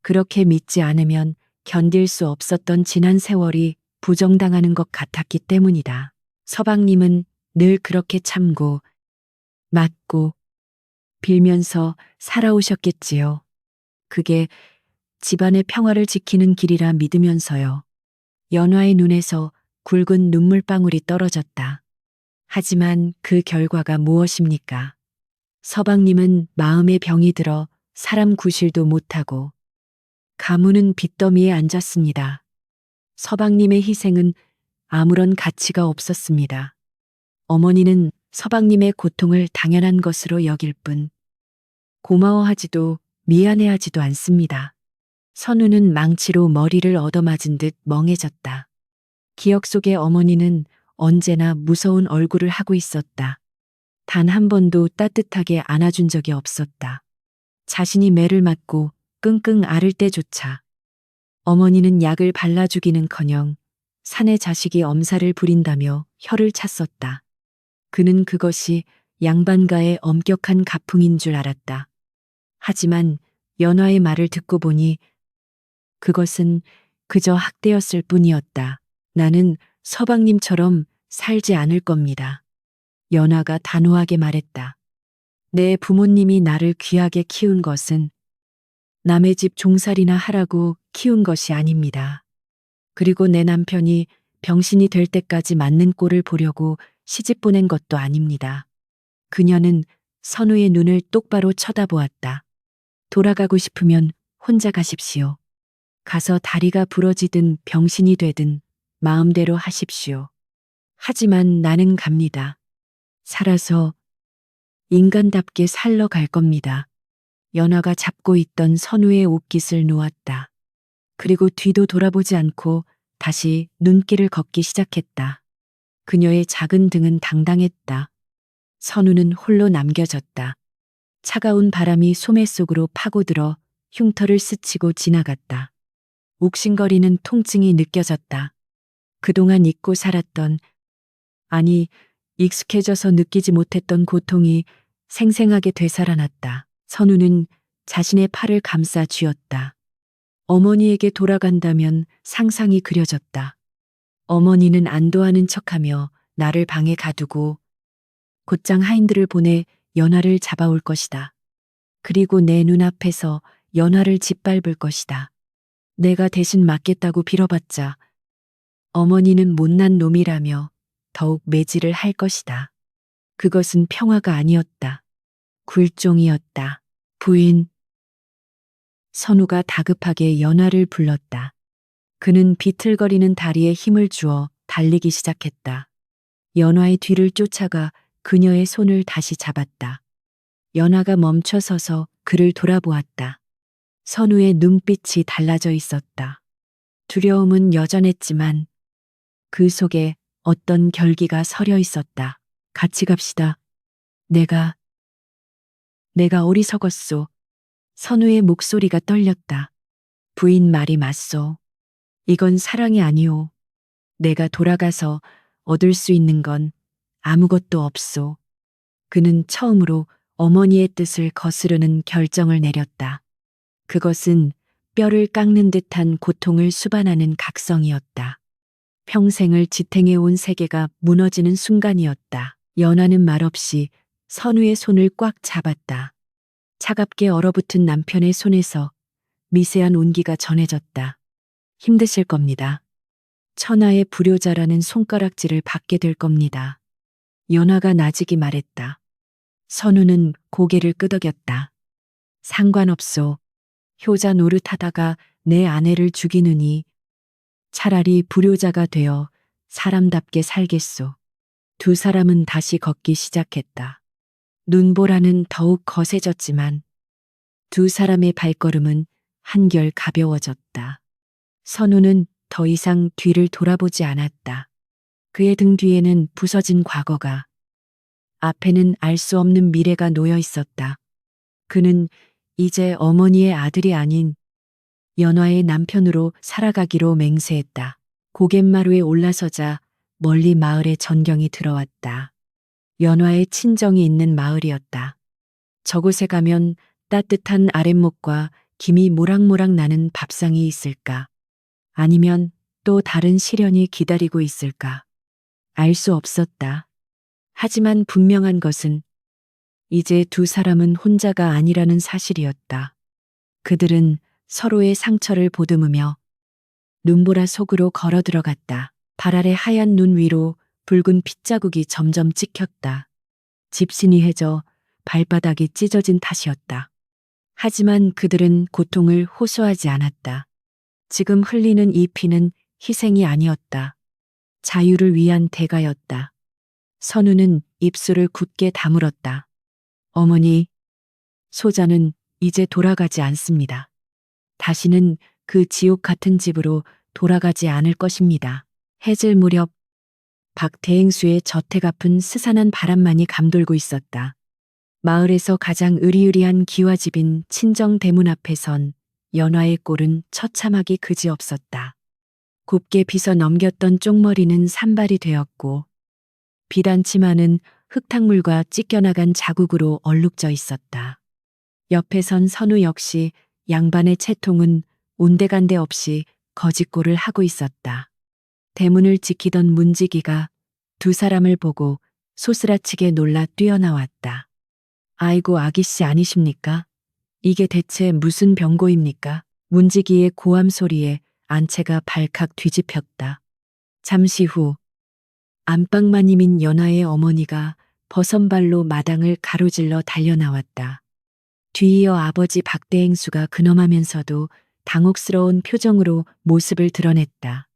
[SPEAKER 1] 그렇게 믿지 않으면 견딜 수 없었던 지난 세월이 부정당하는 것 같았기 때문이다. 서방님은 늘 그렇게 참고 맞고 빌면서 살아오셨겠지요. 그게 집안의 평화를 지키는 길이라 믿으면서요. 연화의 눈에서 굵은 눈물방울이 떨어졌다. 하지만 그 결과가 무엇입니까? 서방님은 마음에 병이 들어 사람 구실도 못하고 가문은 빚더미에 앉았습니다. 서방님의 희생은 아무런 가치가 없었습니다. 어머니는 서방님의 고통을 당연한 것으로 여길 뿐 고마워하지도 미안해하지도 않습니다. 선우는 망치로 머리를 얻어맞은 듯 멍해졌다. 기억 속의 어머니는 언제나 무서운 얼굴을 하고 있었다. 단 한 번도 따뜻하게 안아준 적이 없었다. 자신이 매를 맞고 끙끙 앓을 때조차 어머니는 약을 발라주기는커녕 사내 자식이 엄살을 부린다며 혀를 찼었다. 그는 그것이 양반가의 엄격한 가풍인 줄 알았다. 하지만 연화의 말을 듣고 보니 그것은 그저 학대였을 뿐이었다. 나는 서방님처럼 살지 않을 겁니다. 연화가 단호하게 말했다. 내 부모님이 나를 귀하게 키운 것은 남의 집 종살이나 하라고 키운 것이 아닙니다. 그리고 내 남편이 병신이 될 때까지 맞는 꼴을 보려고 시집 보낸 것도 아닙니다. 그녀는 선우의 눈을 똑바로 쳐다보았다. 돌아가고 싶으면 혼자 가십시오. 가서 다리가 부러지든 병신이 되든 마음대로 하십시오. 하지만 나는 갑니다. 살아서 인간답게 살러 갈 겁니다. 연화가 잡고 있던 선우의 옷깃을 놓았다. 그리고 뒤도 돌아보지 않고 다시 눈길을 걷기 시작했다. 그녀의 작은 등은 당당했다. 선우는 홀로 남겨졌다. 차가운 바람이 소매 속으로 파고들어 흉터를 스치고 지나갔다. 욱신거리는 통증이 느껴졌다. 그동안 잊고 살았던, 아니 익숙해져서 느끼지 못했던 고통이 생생하게 되살아났다. 선우는 자신의 팔을 감싸 쥐었다. 어머니에게 돌아간다면 상상이 그려졌다. 어머니는 안도하는 척하며 나를 방에 가두고 곧장 하인들을 보내 연화를 잡아올 것이다. 그리고 내 눈앞에서 연화를 짓밟을 것이다. 내가 대신 맞겠다고 빌어봤자 어머니는 못난 놈이라며 더욱 매질을 할 것이다. 그것은 평화가 아니었다. 굴종이었다. 부인. 선우가 다급하게 연화를 불렀다. 그는 비틀거리는 다리에 힘을 주어 달리기 시작했다. 연화의 뒤를 쫓아가 그녀의 손을 다시 잡았다. 연화가 멈춰서서 그를 돌아보았다. 선우의 눈빛이 달라져 있었다. 두려움은 여전했지만 그 속에 어떤 결기가 서려 있었다. 같이 갑시다. 내가 어리석었소. 선우의 목소리가 떨렸다. 부인 말이 맞소. 이건 사랑이 아니오. 내가 돌아가서 얻을 수 있는 건 아무것도 없소. 그는 처음으로 어머니의 뜻을 거스르는 결정을 내렸다. 그것은 뼈를 깎는 듯한 고통을 수반하는 각성이었다. 평생을 지탱해온 세계가 무너지는 순간이었다. 연화는 말없이 선우의 손을 꽉 잡았다. 차갑게 얼어붙은 남편의 손에서 미세한 온기가 전해졌다. 힘드실 겁니다. 천하의 불효자라는 손가락질을 받게 될 겁니다. 연화가 나직이 말했다. 선우는 고개를 끄덕였다. 상관없소. 효자 노릇하다가 내 아내를 죽이느니 차라리 불효자가 되어 사람답게 살겠소. 두 사람은 다시 걷기 시작했다. 눈보라는 더욱 거세졌지만 두 사람의 발걸음은 한결 가벼워졌다. 선우는 더 이상 뒤를 돌아보지 않았다. 그의 등 뒤에는 부서진 과거가, 앞에는 알 수 없는 미래가 놓여 있었다. 그는 이제 어머니의 아들이 아닌 연화의 남편으로 살아가기로 맹세했다. 고갯마루에 올라서자 멀리 마을의 전경이 들어왔다. 연화의 친정이 있는 마을이었다. 저곳에 가면 따뜻한 아랫목과 김이 모락모락 나는 밥상이 있을까? 아니면 또 다른 시련이 기다리고 있을까? 알 수 없었다. 하지만 분명한 것은 이제 두 사람은 혼자가 아니라는 사실이었다. 그들은 서로의 상처를 보듬으며 눈보라 속으로 걸어 들어갔다. 발 아래 하얀 눈 위로 붉은 핏자국이 점점 찍혔다. 집신이 해져 발바닥이 찢어진 탓이었다. 하지만 그들은 고통을 호소하지 않았다. 지금 흘리는 이 피는 희생이 아니었다. 자유를 위한 대가였다. 선우는 입술을 굳게 다물었다. 어머니, 소자는 이제 돌아가지 않습니다. 다시는 그 지옥 같은 집으로 돌아가지 않을 것입니다. 해질 무렵 박대행수의 저택 앞은 스산한 바람만이 감돌고 있었다. 마을에서 가장 으리으리한 기와집인 친정 대문 앞에 선 연화의 꼴은 처참하기 그지없었다. 곱게 빗어 넘겼던 쪽머리는 산발이 되었고 비단치마는 흙탕물과 찢겨나간 자국으로 얼룩져 있었다. 옆에 선 선우 역시 양반의 채통은 온데간데 없이 거짓골을 하고 있었다. 대문을 지키던 문지기가 두 사람을 보고 소스라치게 놀라 뛰어나왔다. 아이고 아기씨 아니십니까? 이게 대체 무슨 병고입니까? 문지기의 고함 소리에 안채가 발칵 뒤집혔다. 잠시 후 안방마님인 연화의 어머니가 버선발로 마당을 가로질러 달려나왔다. 뒤이어 아버지 박대행수가 근엄하면서도 당혹스러운 표정으로 모습을 드러냈다.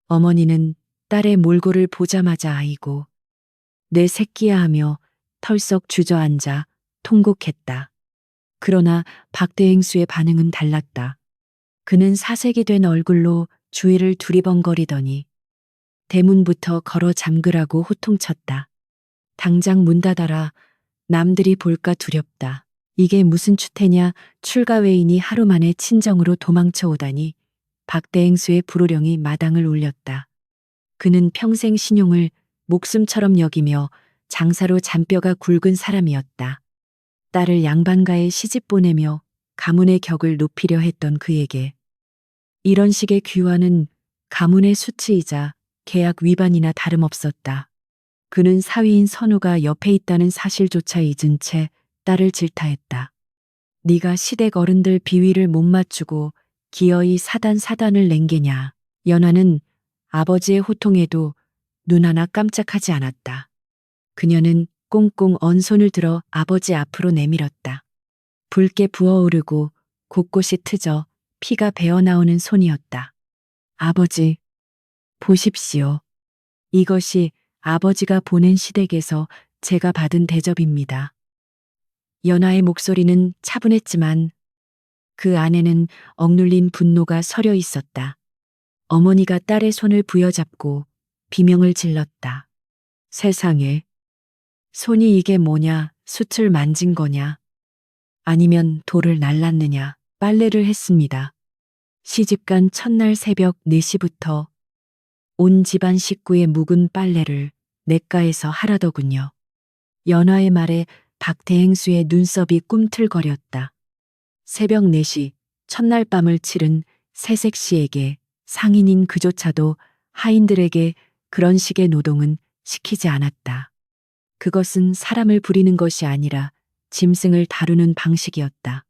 [SPEAKER 1] 어머니는 딸의 몰골을 보자마자 아이고 내 새끼야 하며 털썩 주저앉아 통곡했다. 그러나 박대행수의 반응은 달랐다. 그는 사색이 된 얼굴로 주위를 두리번거리더니 대문부터 걸어 잠그라고 호통쳤다. 당장 문 닫아라. 남들이 볼까 두렵다. 이게 무슨 추태냐. 출가 외인이 하루 만에 친정으로 도망쳐 오다니. 박대행수의 불호령이 마당을 울렸다. 그는 평생 신용을 목숨처럼 여기며 장사로 잔뼈가 굵은 사람이었다. 딸을 양반가에 시집 보내며 가문의 격을 높이려 했던 그에게 이런 식의 귀화는 가문의 수치이자 계약 위반이나 다름없었다. 그는 사위인 선우가 옆에 있다는 사실조차 잊은 채 딸을 질타했다. 네가 시댁 어른들 비위를 못 맞추고 기어이 사단을 낸게냐. 연화는 아버지의 호통에도 눈 하나 깜짝하지 않았다. 그녀는 꽁꽁 언 손을 들어 아버지 앞으로 내밀었다. 붉게 부어오르고 곳곳이 트져 피가 배어나오는 손이었다. 아버지, 보십시오. 이것이 아버지가 보낸 시댁에서 제가 받은 대접입니다. 연화의 목소리는 차분했지만 그 안에는 억눌린 분노가 서려 있었다. 어머니가 딸의 손을 부여잡고 비명을 질렀다. 세상에, 손이 이게 뭐냐, 숯을 만진 거냐, 아니면 돌을 날랐느냐, 빨래를 했습니다. 시집간 첫날 새벽 4시부터 온 집안 식구의 묵은 빨래를 냇가에서 하라더군요. 연화의 말에 박대행수의 눈썹이 꿈틀거렸다. 새벽 4시, 첫날 밤을 치른 새색 씨에게 상인인 그조차도 하인들에게 그런 식의 노동은 시키지 않았다. 그것은 사람을 부리는 것이 아니라 짐승을 다루는 방식이었다.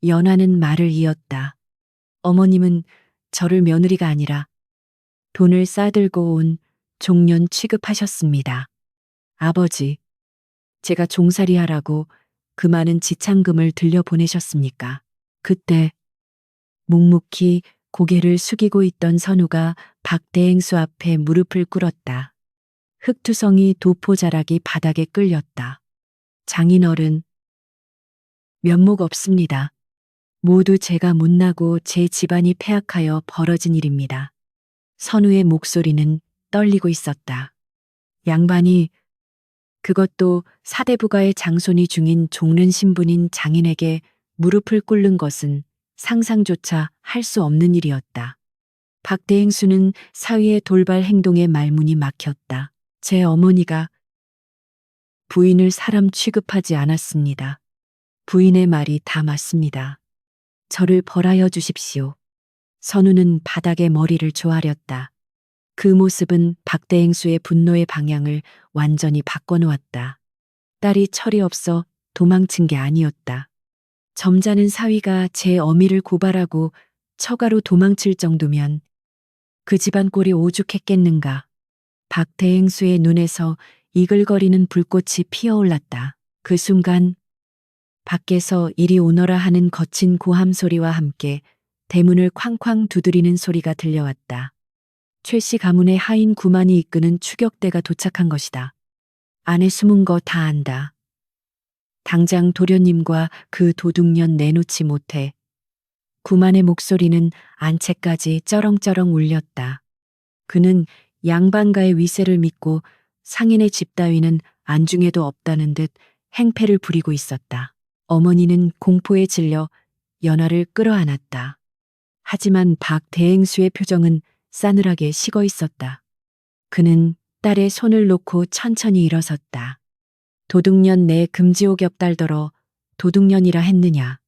[SPEAKER 1] 연화는 말을 이었다. 어머님은 저를 며느리가 아니라 돈을 싸들고 온 종년 취급하셨습니다. 아버지, 제가 종살이 하라고 그 많은 지창금을 들려보내셨습니까? 그때 묵묵히 고개를 숙이고 있던 선우가 박대행수 앞에 무릎을 꿇었다. 흙투성이 도포자락이 바닥에 끌렸다. 장인어른, 면목 없습니다. 모두 제가 못나고 제 집안이 폐악하여 벌어진 일입니다. 선우의 목소리는 떨리고 있었다. 양반이 그것도 사대부가의 장손이 중인 종른 신분인 장인에게 무릎을 꿇는 것은 상상조차 할 수 없는 일이었다. 박대행수는 사위의 돌발 행동에 말문이 막혔다. 제 어머니가 부인을 사람 취급하지 않았습니다. 부인의 말이 다 맞습니다. 저를 벌하여 주십시오. 선우는 바닥에 머리를 조아렸다. 그 모습은 박대행수의 분노의 방향을 완전히 바꿔놓았다. 딸이 철이 없어 도망친 게 아니었다. 점잖은 사위가 제 어미를 고발하고 처가로 도망칠 정도면 그 집안 꼴이 오죽했겠는가. 박대행수의 눈에서 이글거리는 불꽃이 피어올랐다. 그 순간 밖에서 이리 오너라 하는 거친 고함 소리와 함께 대문을 쾅쾅 두드리는 소리가 들려왔다. 최씨 가문의 하인 구만이 이끄는 추격대가 도착한 것이다. 안에 숨은 거 다 안다. 당장 도련님과 그 도둑년 내놓지 못해. 구만의 목소리는 안채까지 쩌렁쩌렁 울렸다. 그는 양반가의 위세를 믿고 상인의 집 따위는 안중에도 없다는 듯 행패를 부리고 있었다. 어머니는 공포에 질려 연화를 끌어안았다. 하지만 박대행수의 표정은 싸늘하게 식어 있었다. 그는 딸의 손을 놓고 천천히 일어섰다. 도둑년 내 금지옥엽 달더러 도둑년이라 했느냐.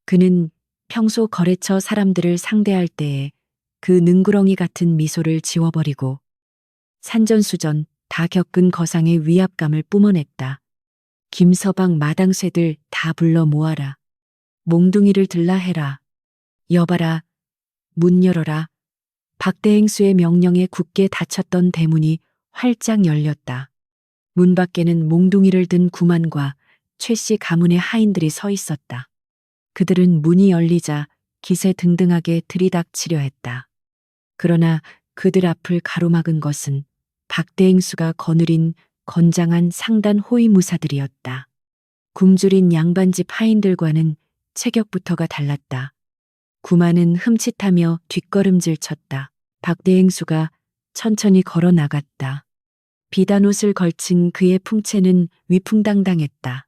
[SPEAKER 1] 그는 평소 거래처 사람들을 상대할 때에 그 능구렁이 같은 미소를 지워버리고 산전수전 다 겪은 거상의 위압감을 뿜어냈다. 김서방 마당쇠들 다 불러 모아라. 몽둥이를 들라 해라. 여봐라. 문 열어라. 박대행수의 명령에 굳게 닫혔던 대문이 활짝 열렸다. 문 밖에는 몽둥이를 든 구만과 최씨 가문의 하인들이 서 있었다. 그들은 문이 열리자 기세 등등하게 들이닥치려 했다. 그러나 그들 앞을 가로막은 것은 박대행수가 거느린 건장한 상단 호위무사들이었다. 굶주린 양반집 하인들과는 체격부터가 달랐다. 구만은 흠칫하며 뒷걸음질 쳤다. 박대행수가 천천히 걸어 나갔다. 비단옷을 걸친 그의 풍채는 위풍당당했다.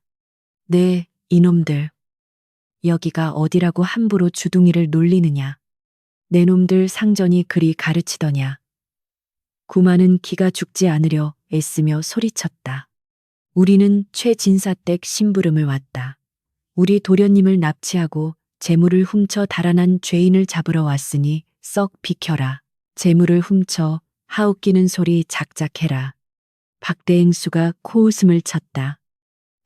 [SPEAKER 1] 네, 이놈들. 여기가 어디라고 함부로 주둥이를 놀리느냐. 내 놈들 상전이 그리 가르치더냐. 구만은 기가 죽지 않으려 애쓰며 소리쳤다. 우리는 최진사댁 심부름을 왔다. 우리 도련님을 납치하고 재물을 훔쳐 달아난 죄인을 잡으러 왔으니 썩 비켜라. 재물을 훔쳐 하웃기는 소리 작작해라. 박대행수가 코웃음을 쳤다.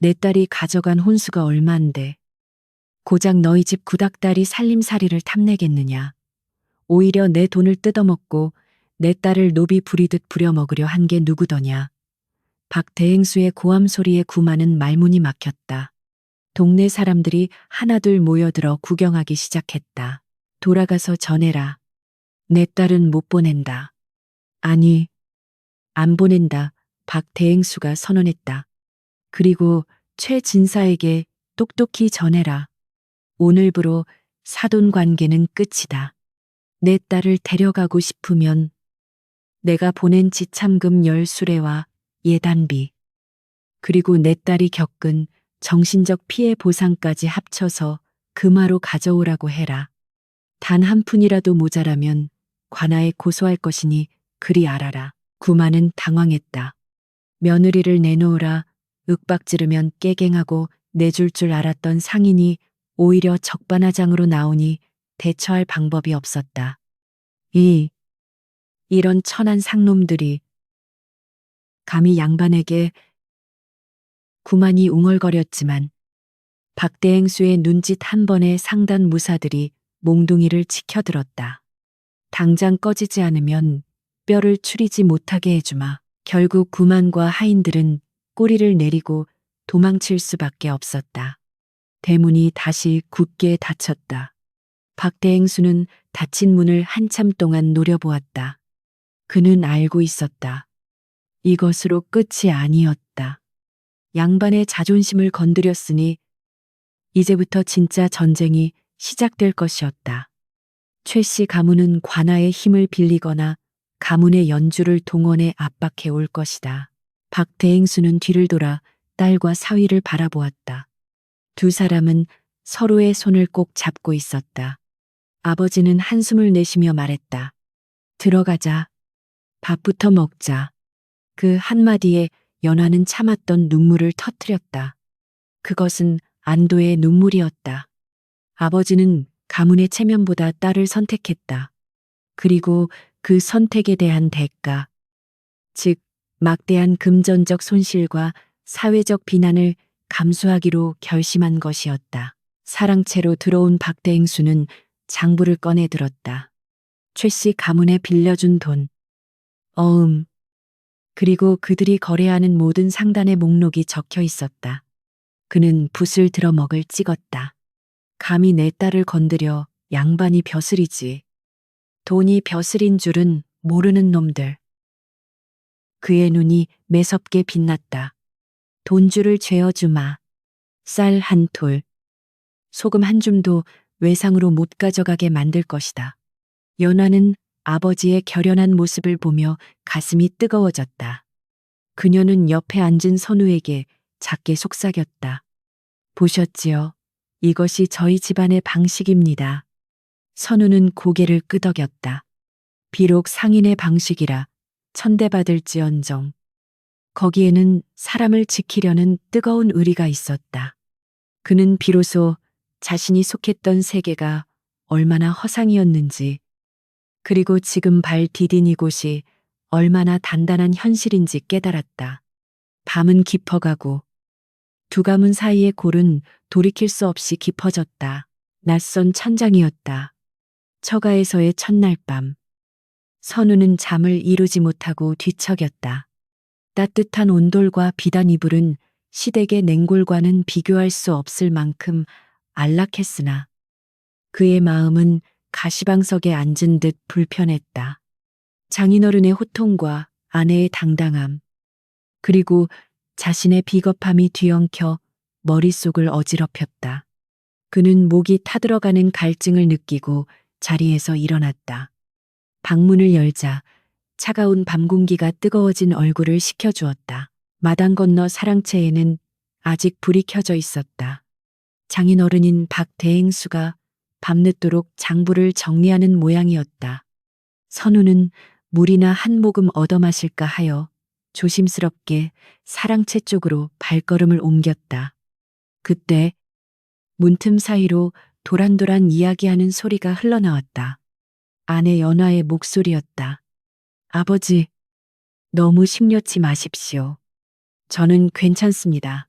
[SPEAKER 1] 내 딸이 가져간 혼수가 얼만데. 고작 너희 집 구닥다리 살림살이를 탐내겠느냐. 오히려 내 돈을 뜯어먹고 내 딸을 노비 부리듯 부려먹으려 한 게 누구더냐. 박대행수의 고함 소리에 구마는 말문이 막혔다. 동네 사람들이 하나둘 모여들어 구경하기 시작했다. 돌아가서 전해라. 내 딸은 못 보낸다. 아니, 안 보낸다. 박대행수가 선언했다. 그리고 최진사에게 똑똑히 전해라. 오늘부로 사돈 관계는 끝이다. 내 딸을 데려가고 싶으면 내가 보낸 지참금 10수레와 예단비, 그리고 내 딸이 겪은 정신적 피해 보상까지 합쳐서 금화로 가져오라고 해라. 단 한 푼이라도 모자라면 관아에 고소할 것이니 그리 알아라. 구마는 당황했다. 며느리를 내놓으라 윽박지르면 깨갱하고 내줄 줄 알았던 상인이 오히려 적반하장으로 나오니 대처할 방법이 없었다. 이런 천한 상놈들이 감히 양반에게. 구만이 웅얼거렸지만 박대행수의 눈짓 한 번에 상단 무사들이 몽둥이를 치켜들었다. 당장 꺼지지 않으면 뼈를 추리지 못하게 해주마. 결국 구만과 하인들은 꼬리를 내리고 도망칠 수밖에 없었다. 대문이 다시 굳게 닫혔다. 박대행수는 닫힌 문을 한참 동안 노려보았다. 그는 알고 있었다. 이것으로 끝이 아니었다. 양반의 자존심을 건드렸으니 이제부터 진짜 전쟁이 시작될 것이었다. 최씨 가문은 관아의 힘을 빌리거나 가문의 연주를 동원해 압박해 올 것이다. 박대행수는 뒤를 돌아 딸과 사위를 바라보았다. 두 사람은 서로의 손을 꼭 잡고 있었다. 아버지는 한숨을 내쉬며 말했다. 들어가자. 밥부터 먹자. 그 한마디에 연화는 참았던 눈물을 터뜨렸다. 그것은 안도의 눈물이었다. 아버지는 가문의 체면보다 딸을 선택했다. 그리고 그 선택에 대한 대가, 즉 막대한 금전적 손실과 사회적 비난을 감수하기로 결심한 것이었다. 사랑채로 들어온 박대행수는 장부를 꺼내 들었다. 최씨 가문에 빌려준 돈. 그리고 그들이 거래하는 모든 상단의 목록이 적혀 있었다. 그는 붓을 들어 먹을 찍었다. 감히 내 딸을 건드려 양반이 벼슬이지. 돈이 벼슬인 줄은 모르는 놈들. 그의 눈이 매섭게 빛났다. 돈줄을 죄어주마. 쌀 한 톨, 소금 한 줌도 외상으로 못 가져가게 만들 것이다. 연화는 아버지의 결연한 모습을 보며 가슴이 뜨거워졌다. 그녀는 옆에 앉은 선우에게 작게 속삭였다. 보셨지요? 이것이 저희 집안의 방식입니다. 선우는 고개를 끄덕였다. 비록 상인의 방식이라 천대받을지언정 거기에는 사람을 지키려는 뜨거운 의리가 있었다. 그는 비로소 자신이 속했던 세계가 얼마나 허상이었는지, 그리고 지금 발 디딘 이곳이 얼마나 단단한 현실인지 깨달았다. 밤은 깊어가고 두 가문 사이의 골은 돌이킬 수 없이 깊어졌다. 낯선 천장이었다. 처가에서의 첫날 밤. 선우는 잠을 이루지 못하고 뒤척였다. 따뜻한 온돌과 비단 이불은 시댁의 냉골과는 비교할 수 없을 만큼 안락했으나 그의 마음은 가시방석에 앉은 듯 불편했다. 장인어른의 호통과 아내의 당당함, 그리고 자신의 비겁함이 뒤엉켜 머릿속을 어지럽혔다. 그는 목이 타들어가는 갈증을 느끼고 자리에서 일어났다. 방문을 열자 차가운 밤 공기가 뜨거워진 얼굴을 식혀주었다. 마당 건너 사랑채에는 아직 불이 켜져 있었다. 장인어른인 박대행수가 밤늦도록 장부를 정리하는 모양이었다. 선우는 물이나 한 모금 얻어 마실까 하여 조심스럽게 사랑채 쪽으로 발걸음을 옮겼다. 그때 문틈 사이로 도란도란 이야기하는 소리가 흘러나왔다. 아내 연화의 목소리였다. 아버지, 너무 심려치 마십시오. 저는 괜찮습니다.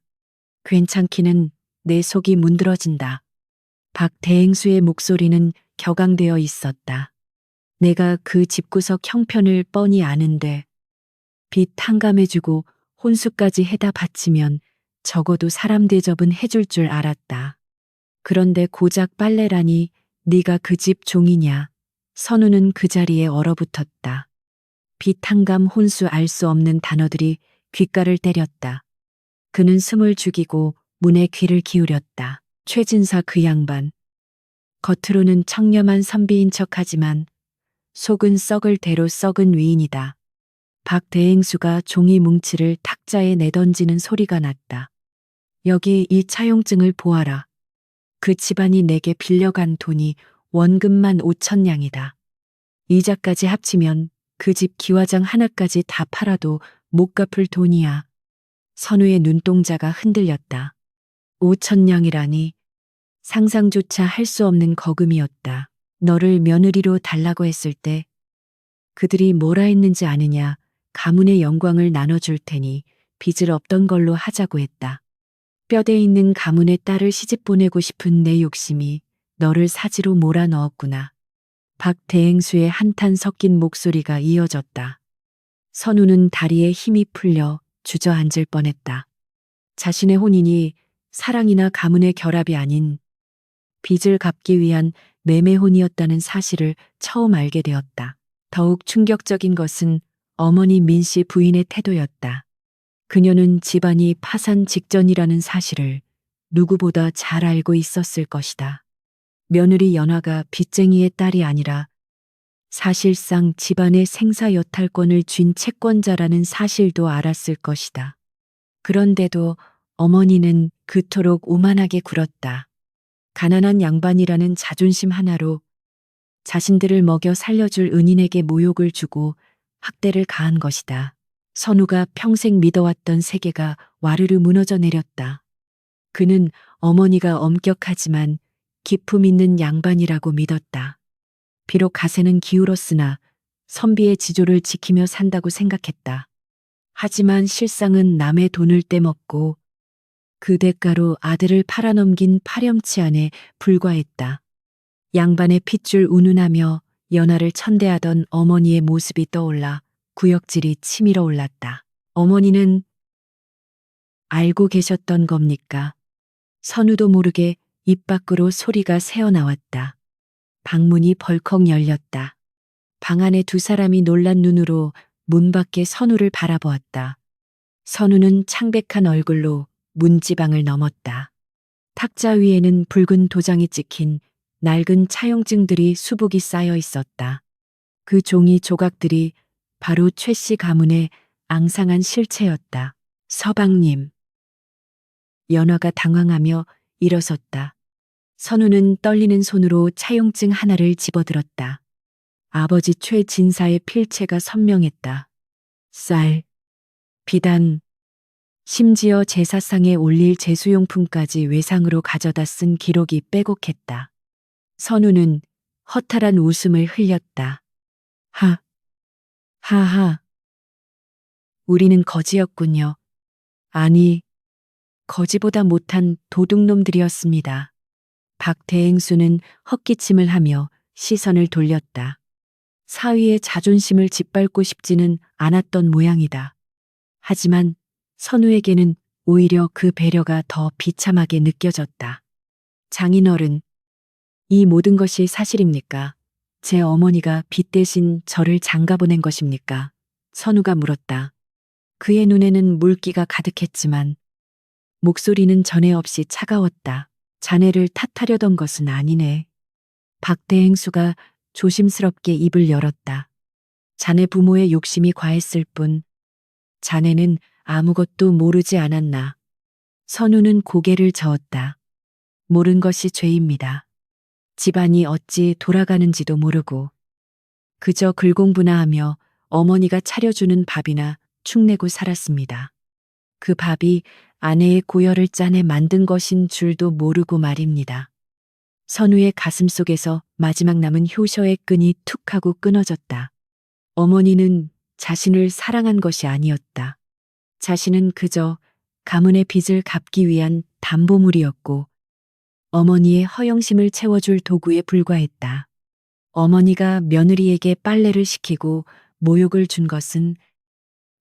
[SPEAKER 1] 괜찮기는 내 속이 문드러진다. 박대행수의 목소리는 격앙되어 있었다. 내가 그 집구석 형편을 뻔히 아는데 빚 탕감해주고 혼수까지 해다 바치면 적어도 사람 대접은 해줄 줄 알았다. 그런데 고작 빨래라니 네가 그 집 종이냐. 선우는 그 자리에 얼어붙었다. 빚 탕감 혼수 알 수 없는 단어들이 귓가를 때렸다. 그는 숨을 죽이고 문에 귀를 기울였다. 최진사 그 양반. 겉으로는 청렴한 선비인 척하지만 속은 썩을 대로 썩은 위인이다. 박대행수가 종이 뭉치를 탁자에 내던지는 소리가 났다. 여기 이 차용증을 보아라. 그 집안이 내게 빌려간 돈이 원금만 5천냥이다. 이자까지 합치면 그 집 기와장 하나까지 다 팔아도 못 갚을 돈이야. 선우의 눈동자가 흔들렸다. 5천냥이라니 상상조차 할 수 없는 거금이었다. 너를 며느리로 달라고 했을 때 그들이 뭐라 했는지 아느냐. 가문의 영광을 나눠줄 테니 빚을 없던 걸로 하자고 했다. 뼈대 있는 가문의 딸을 시집 보내고 싶은 내 욕심이 너를 사지로 몰아넣었구나. 박대행수의 한탄 섞인 목소리가 이어졌다. 선우는 다리에 힘이 풀려 주저앉을 뻔했다. 자신의 혼인이 사랑이나 가문의 결합이 아닌 빚을 갚기 위한 매매혼이었다는 사실을 처음 알게 되었다. 더욱 충격적인 것은 어머니 민씨 부인의 태도였다. 그녀는 집안이 파산 직전이라는 사실을 누구보다 잘 알고 있었을 것이다. 며느리 연화가 빚쟁이의 딸이 아니라 사실상 집안의 생사 여탈권을 쥔 채권자라는 사실도 알았을 것이다. 그런데도 어머니는 그토록 오만하게 굴었다. 가난한 양반이라는 자존심 하나로 자신들을 먹여 살려줄 은인에게 모욕을 주고 학대를 가한 것이다. 선우가 평생 믿어왔던 세계가 와르르 무너져 내렸다. 그는 어머니가 엄격하지만 기품 있는 양반이라고 믿었다. 비록 가세는 기울었으나 선비의 지조를 지키며 산다고 생각했다. 하지만 실상은 남의 돈을 떼먹고 그 대가로 아들을 팔아넘긴 파렴치 안에 불과했다. 양반의 핏줄 운운하며 연하를 천대하던 어머니의 모습이 떠올라 구역질이 치밀어 올랐다. 어머니는 알고 계셨던 겁니까? 선우도 모르게 입 밖으로 소리가 새어나왔다. 방문이 벌컥 열렸다. 방 안에 두 사람이 놀란 눈으로 문 밖에 선우를 바라보았다. 선우는 창백한 얼굴로 문지방을 넘었다. 탁자 위에는 붉은 도장이 찍힌 낡은 차용증들이 수북이 쌓여 있었다. 그 종이 조각들이 바로 최 씨 가문의 앙상한 실체였다. 서방님. 연화가 당황하며 일어섰다. 선우는 떨리는 손으로 차용증 하나를 집어들었다. 아버지 최진사의 필체가 선명했다. 쌀, 비단, 심지어 제사상에 올릴 제수용품까지 외상으로 가져다 쓴 기록이 빼곡했다. 선우는 허탈한 웃음을 흘렸다. 하하. 우리는 거지였군요. 아니, 거지보다 못한 도둑놈들이었습니다. 박대행수는 헛기침을 하며 시선을 돌렸다. 사위의 자존심을 짓밟고 싶지는 않았던 모양이다. 하지만 선우에게는 오히려 그 배려가 더 비참하게 느껴졌다. 장인어른, 이 모든 것이 사실입니까? 제 어머니가 빚 대신 저를 장가보낸 것입니까? 선우가 물었다. 그의 눈에는 물기가 가득했지만 목소리는 전에 없이 차가웠다. 자네를 탓하려던 것은 아니네. 박대행수가 조심스럽게 입을 열었다. 자네 부모의 욕심이 과했을 뿐 자네는 아무것도 모르지 않았나. 선우는 고개를 저었다. 모른 것이 죄입니다. 집안이 어찌 돌아가는지도 모르고 그저 글공부나 하며 어머니가 차려주는 밥이나 축내고 살았습니다. 그 밥이 아내의 고열을 짜내 만든 것인 줄도 모르고 말입니다. 선우의 가슴 속에서 마지막 남은 효셔의 끈이 툭 하고 끊어졌다. 어머니는 자신을 사랑한 것이 아니었다. 자신은 그저 가문의 빚을 갚기 위한 담보물이었고 어머니의 허영심을 채워줄 도구에 불과했다. 어머니가 며느리에게 빨래를 시키고 모욕을 준 것은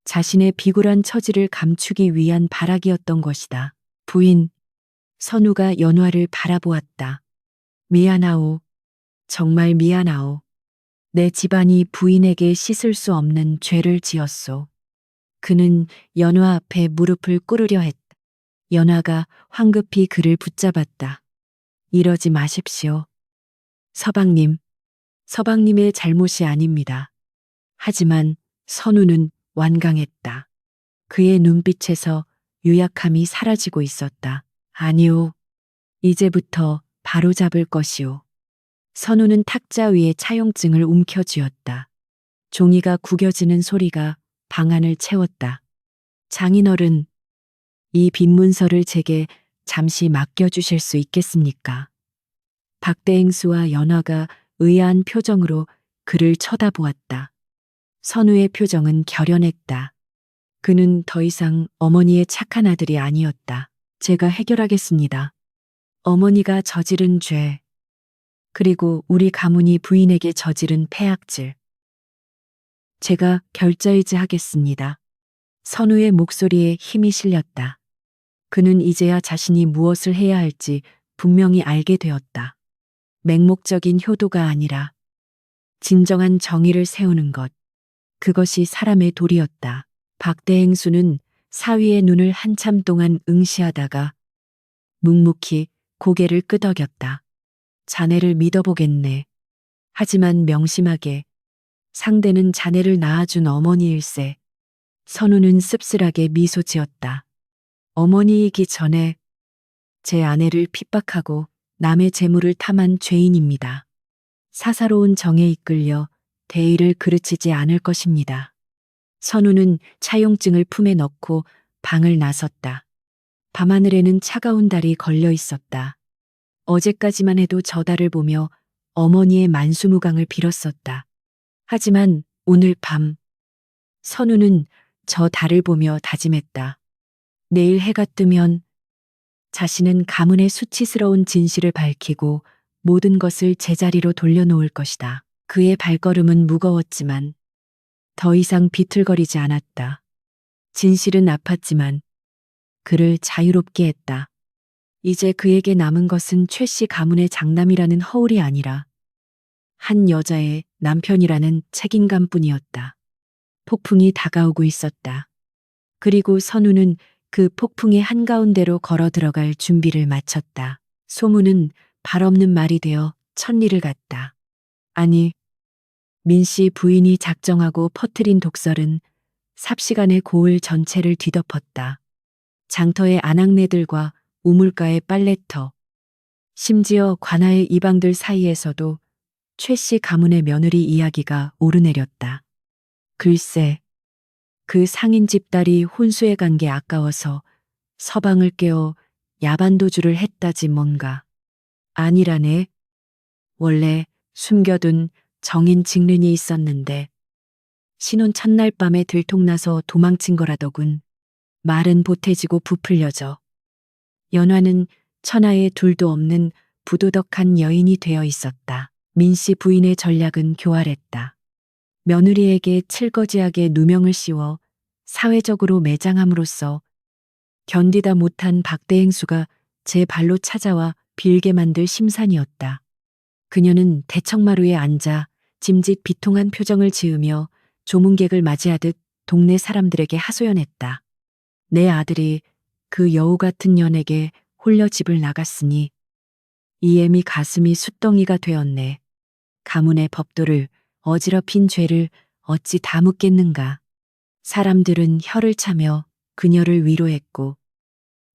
[SPEAKER 1] 자신의 비굴한 처지를 감추기 위한 발악이었던 것이다. 부인, 선우가 연화를 바라보았다. 미안하오. 정말 미안하오. 내 집안이 부인에게 씻을 수 없는 죄를 지었소. 그는 연화 앞에 무릎을 꿇으려 했다. 연화가 황급히 그를 붙잡았다. 이러지 마십시오. 서방님, 서방님의 잘못이 아닙니다. 하지만 선우는 완강했다. 그의 눈빛에서 유약함이 사라지고 있었다. 아니오. 이제부터 바로 잡을 것이오. 선우는 탁자 위에 차용증을 움켜쥐었다. 종이가 구겨지는 소리가 방 안을 채웠다. 장인어른, 이 빈문서를 제게 잠시 맡겨주실 수 있겠습니까? 박대행수와 연화가 의아한 표정으로 그를 쳐다보았다. 선우의 표정은 결연했다. 그는 더 이상 어머니의 착한 아들이 아니었다. 제가 해결하겠습니다. 어머니가 저지른 죄, 그리고 우리 가문이 부인에게 저지른 폐악질. 제가 결자이지하겠습니다. 선우의 목소리에 힘이 실렸다. 그는 이제야 자신이 무엇을 해야 할지 분명히 알게 되었다. 맹목적인 효도가 아니라 진정한 정의를 세우는 것. 그것이 사람의 도리였다. 박대행수는 사위의 눈을 한참 동안 응시하다가 묵묵히 고개를 끄덕였다. 자네를 믿어보겠네. 하지만 명심하게 상대는 자네를 낳아준 어머니일세. 선우는 씁쓸하게 미소 지었다. 어머니이기 전에 제 아내를 핍박하고 남의 재물을 탐한 죄인입니다. 사사로운 정에 이끌려 대의를 그르치지 않을 것입니다. 선우는 차용증을 품에 넣고 방을 나섰다. 밤하늘에는 차가운 달이 걸려 있었다. 어제까지만 해도 저 달을 보며 어머니의 만수무강을 빌었었다. 하지만 오늘 밤 선우는 저 달을 보며 다짐했다. 내일 해가 뜨면 자신은 가문의 수치스러운 진실을 밝히고 모든 것을 제자리로 돌려놓을 것이다. 그의 발걸음은 무거웠지만 더 이상 비틀거리지 않았다. 진실은 아팠지만 그를 자유롭게 했다. 이제 그에게 남은 것은 최 씨 가문의 장남이라는 허울이 아니라 한 여자의 남편이라는 책임감뿐이었다. 폭풍이 다가오고 있었다. 그리고 선우는 그 폭풍의 한가운데로 걸어 들어갈 준비를 마쳤다. 소문은 발 없는 말이 되어 천리를 갔다. 아니, 민씨 부인이 작정하고 퍼뜨린 독설은 삽시간에 고을 전체를 뒤덮었다. 장터의 아낙네들과 우물가의 빨래터, 심지어 관아의 이방들 사이에서도 최 씨 가문의 며느리 이야기가 오르내렸다. 글쎄, 그 상인집 딸이 혼수에 간 게 아까워서 서방을 깨워 야반도주를 했다지 뭔가. 아니라네. 원래 숨겨둔 정인 직른이 있었는데 신혼 첫날 밤에 들통나서 도망친 거라더군. 말은 보태지고 부풀려져. 연화는 천하에 둘도 없는 부도덕한 여인이 되어 있었다. 민씨 부인의 전략은 교활했다. 며느리에게 칠거지하게 누명을 씌워 사회적으로 매장함으로써 견디다 못한 박대행수가 제 발로 찾아와 빌게 만들 심산이었다. 그녀는 대청마루에 앉아 짐짓 비통한 표정을 지으며 조문객을 맞이하듯 동네 사람들에게 하소연했다. 내 아들이 그 여우 같은 년에게 홀려 집을 나갔으니 이 애미 가슴이 숫덩이가 되었네. 가문의 법도를 어지럽힌 죄를 어찌 다 묻겠는가. 사람들은 혀를 차며 그녀를 위로했고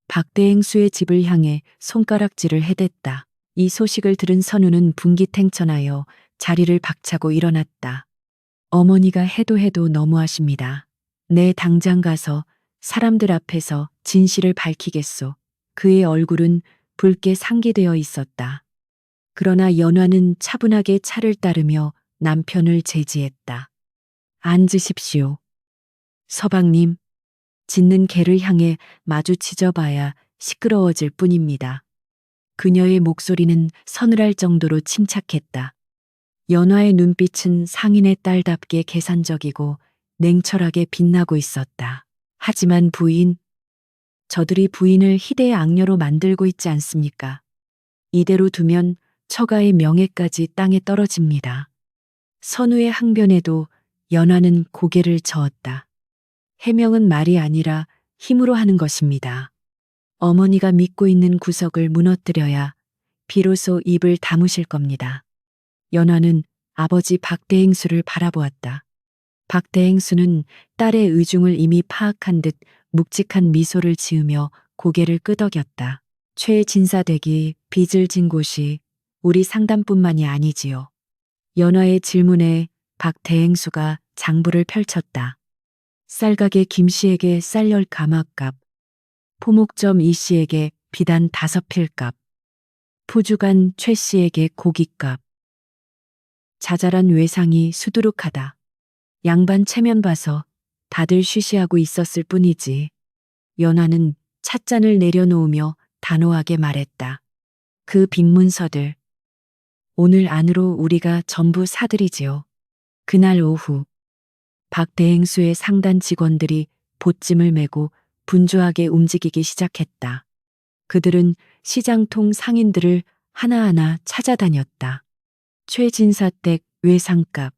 [SPEAKER 1] 박대행수의 집을 향해 손가락질을 해댔다. 이 소식을 들은 선우는 분기탱천하여 자리를 박차고 일어났다. 어머니가 해도 해도 너무하십니다. 내 당장 가서 사람들 앞에서 진실을 밝히겠소. 그의 얼굴은 붉게 상기되어 있었다. 그러나 연화는 차분하게 차를 따르며 남편을 제지했다. 앉으십시오. 서방님, 짖는 개를 향해 마주치져 봐야 시끄러워질 뿐입니다. 그녀의 목소리는 서늘할 정도로 침착했다. 연화의 눈빛은 상인의 딸답게 계산적이고 냉철하게 빛나고 있었다. 하지만 부인, 저들이 부인을 희대의 악녀로 만들고 있지 않습니까? 이대로 두면 처가의 명예까지 땅에 떨어집니다. 선우의 항변에도 연화는 고개를 저었다. 해명은 말이 아니라 힘으로 하는 것입니다. 어머니가 믿고 있는 구석을 무너뜨려야 비로소 입을 다무실 겁니다. 연화는 아버지 박대행수를 바라보았다. 박대행수는 딸의 의중을 이미 파악한 듯 묵직한 미소를 지으며 고개를 끄덕였다. 최진사댁이 빚을 진 곳이 우리 상담뿐만이 아니지요. 연화의 질문에 박대행수가 장부를 펼쳤다. 쌀가게 김씨에게 쌀10 가마값, 포목점 이씨에게 비단 5필값, 푸주간 최씨에게 고깃값. 자잘한 외상이 수두룩하다. 양반 체면 봐서 다들 쉬쉬하고 있었을 뿐이지. 연화는 찻잔을 내려놓으며 단호하게 말했다. 그 빈문서들, 오늘 안으로 우리가 전부 사드리지요. 그날 오후 박대행수의 상단 직원들이 보찜을 메고 분주하게 움직이기 시작했다. 그들은 시장통 상인들을 하나하나 찾아다녔다. 최진사댁 외상값,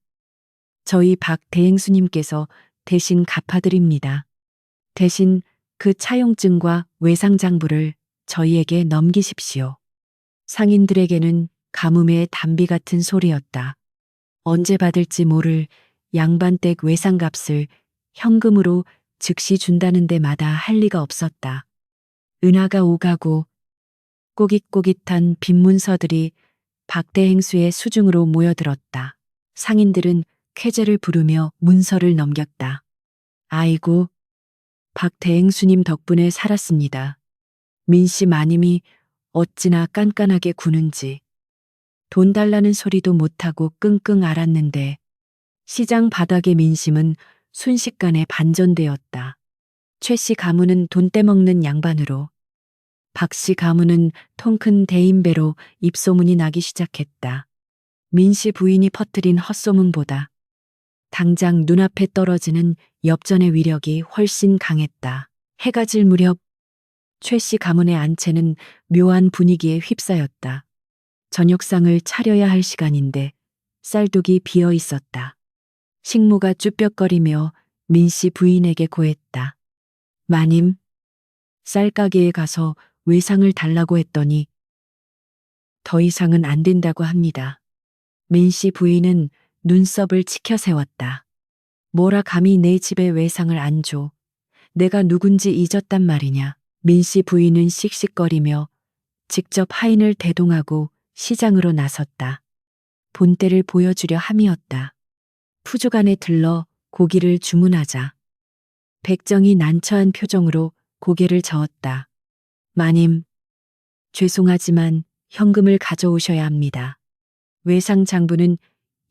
[SPEAKER 1] 저희 박대행수님께서 대신 갚아드립니다. 대신 그 차용증과 외상장부를 저희에게 넘기십시오. 상인들에게는 가뭄의 단비 같은 소리였다. 언제 받을지 모를 양반댁 외상값을 현금으로 즉시 준다는 데마다 할 리가 없었다. 은하가 오가고 꼬깃꼬깃한 빈문서들이 박대행수의 수중으로 모여들었다. 상인들은 쾌재를 부르며 문서를 넘겼다. 아이고, 박대행수님 덕분에 살았습니다. 민씨 마님이 어찌나 깐깐하게 구는지. 돈 달라는 소리도 못하고 끙끙 앓았는데 시장 바닥의 민심은 순식간에 반전되었다. 최씨 가문은 돈 떼먹는 양반으로, 박씨 가문은 통큰 대인배로 입소문이 나기 시작했다. 민씨 부인이 퍼뜨린 헛소문보다 당장 눈앞에 떨어지는 엽전의 위력이 훨씬 강했다. 해가 질 무렵 최씨 가문의 안채는 묘한 분위기에 휩싸였다. 저녁상을 차려야 할 시간인데 쌀독이 비어 있었다. 식모가 쭈뼛거리며 민씨 부인에게 고했다. 마님, 쌀가게에 가서 외상을 달라고 했더니 더 이상은 안 된다고 합니다. 민씨 부인은 눈썹을 치켜 세웠다. 뭐라 감히 내 집에 외상을 안 줘. 내가 누군지 잊었단 말이냐. 민씨 부인은 씩씩거리며 직접 하인을 대동하고 시장으로 나섰다. 본때를 보여주려 함이었다. 푸주간에 들러 고기를 주문하자. 백정이 난처한 표정으로 고개를 저었다. 마님, 죄송하지만 현금을 가져오셔야 합니다. 외상 장부는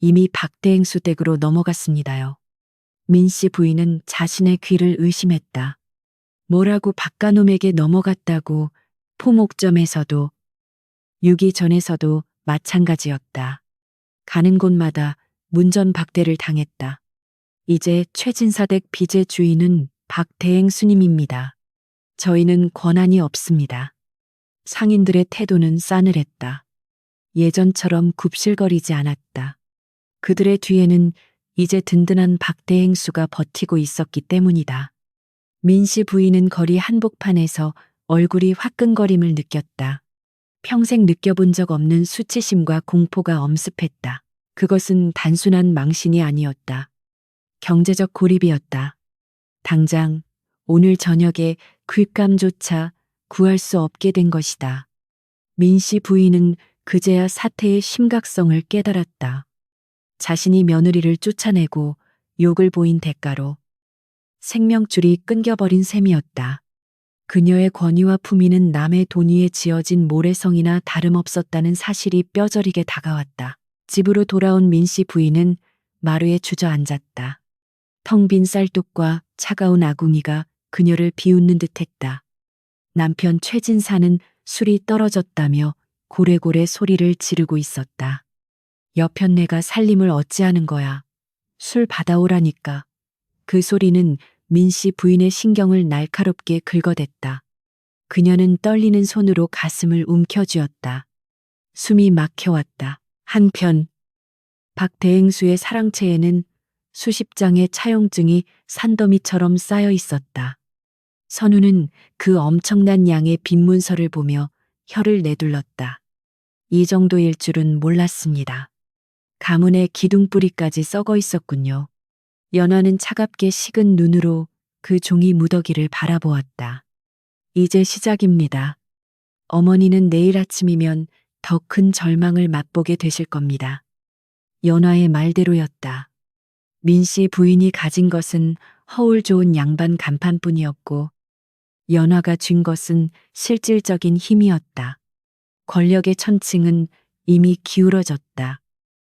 [SPEAKER 1] 이미 박대행수 댁으로 넘어갔습니다요. 민씨 부인은 자신의 귀를 의심했다. 뭐라고 박가놈에게 넘어갔다고. 포목점에서도 유기전에서도 마찬가지였다. 가는 곳마다 문전박대를 당했다. 이제 최진사댁 빚의 주인은 박대행수님입니다. 저희는 권한이 없습니다. 상인들의 태도는 싸늘했다. 예전처럼 굽실거리지 않았다. 그들의 뒤에는 이제 든든한 박대행수가 버티고 있었기 때문이다. 민씨 부인은 거리 한복판에서 얼굴이 화끈거림을 느꼈다. 평생 느껴본 적 없는 수치심과 공포가 엄습했다. 그것은 단순한 망신이 아니었다. 경제적 고립이었다. 당장 오늘 저녁에 귓감조차 구할 수 없게 된 것이다. 민씨 부인은 그제야 사태의 심각성을 깨달았다. 자신이 며느리를 쫓아내고 욕을 보인 대가로 생명줄이 끊겨버린 셈이었다. 그녀의 권위와 품위는 남의 돈 위에 지어진 모래성이나 다름없었다는 사실이 뼈저리게 다가왔다. 집으로 돌아온 민씨 부인은 마루에 주저앉았다. 텅 빈 쌀뚝과 차가운 아궁이가 그녀를 비웃는 듯했다. 남편 최진사는 술이 떨어졌다며 고래고래 소리를 지르고 있었다. 여편네가 살림을 어찌하는 거야. 술 받아오라니까. 그 소리는 민씨 부인의 신경을 날카롭게 긁어댔다. 그녀는 떨리는 손으로 가슴을 움켜쥐었다. 숨이 막혀왔다. 한편 박대행수의 사랑채에는 수십 장의 차용증이 산더미처럼 쌓여 있었다. 선우는 그 엄청난 양의 빈문서를 보며 혀를 내둘렀다. 이 정도일 줄은 몰랐습니다. 가문의 기둥뿌리까지 썩어 있었군요. 연화는 차갑게 식은 눈으로 그 종이 무더기를 바라보았다. 이제 시작입니다. 어머니는 내일 아침이면 더 큰 절망을 맛보게 되실 겁니다. 연화의 말대로였다. 민씨 부인이 가진 것은 허울 좋은 양반 간판뿐이었고 연화가 쥔 것은 실질적인 힘이었다. 권력의 천층은 이미 기울어졌다.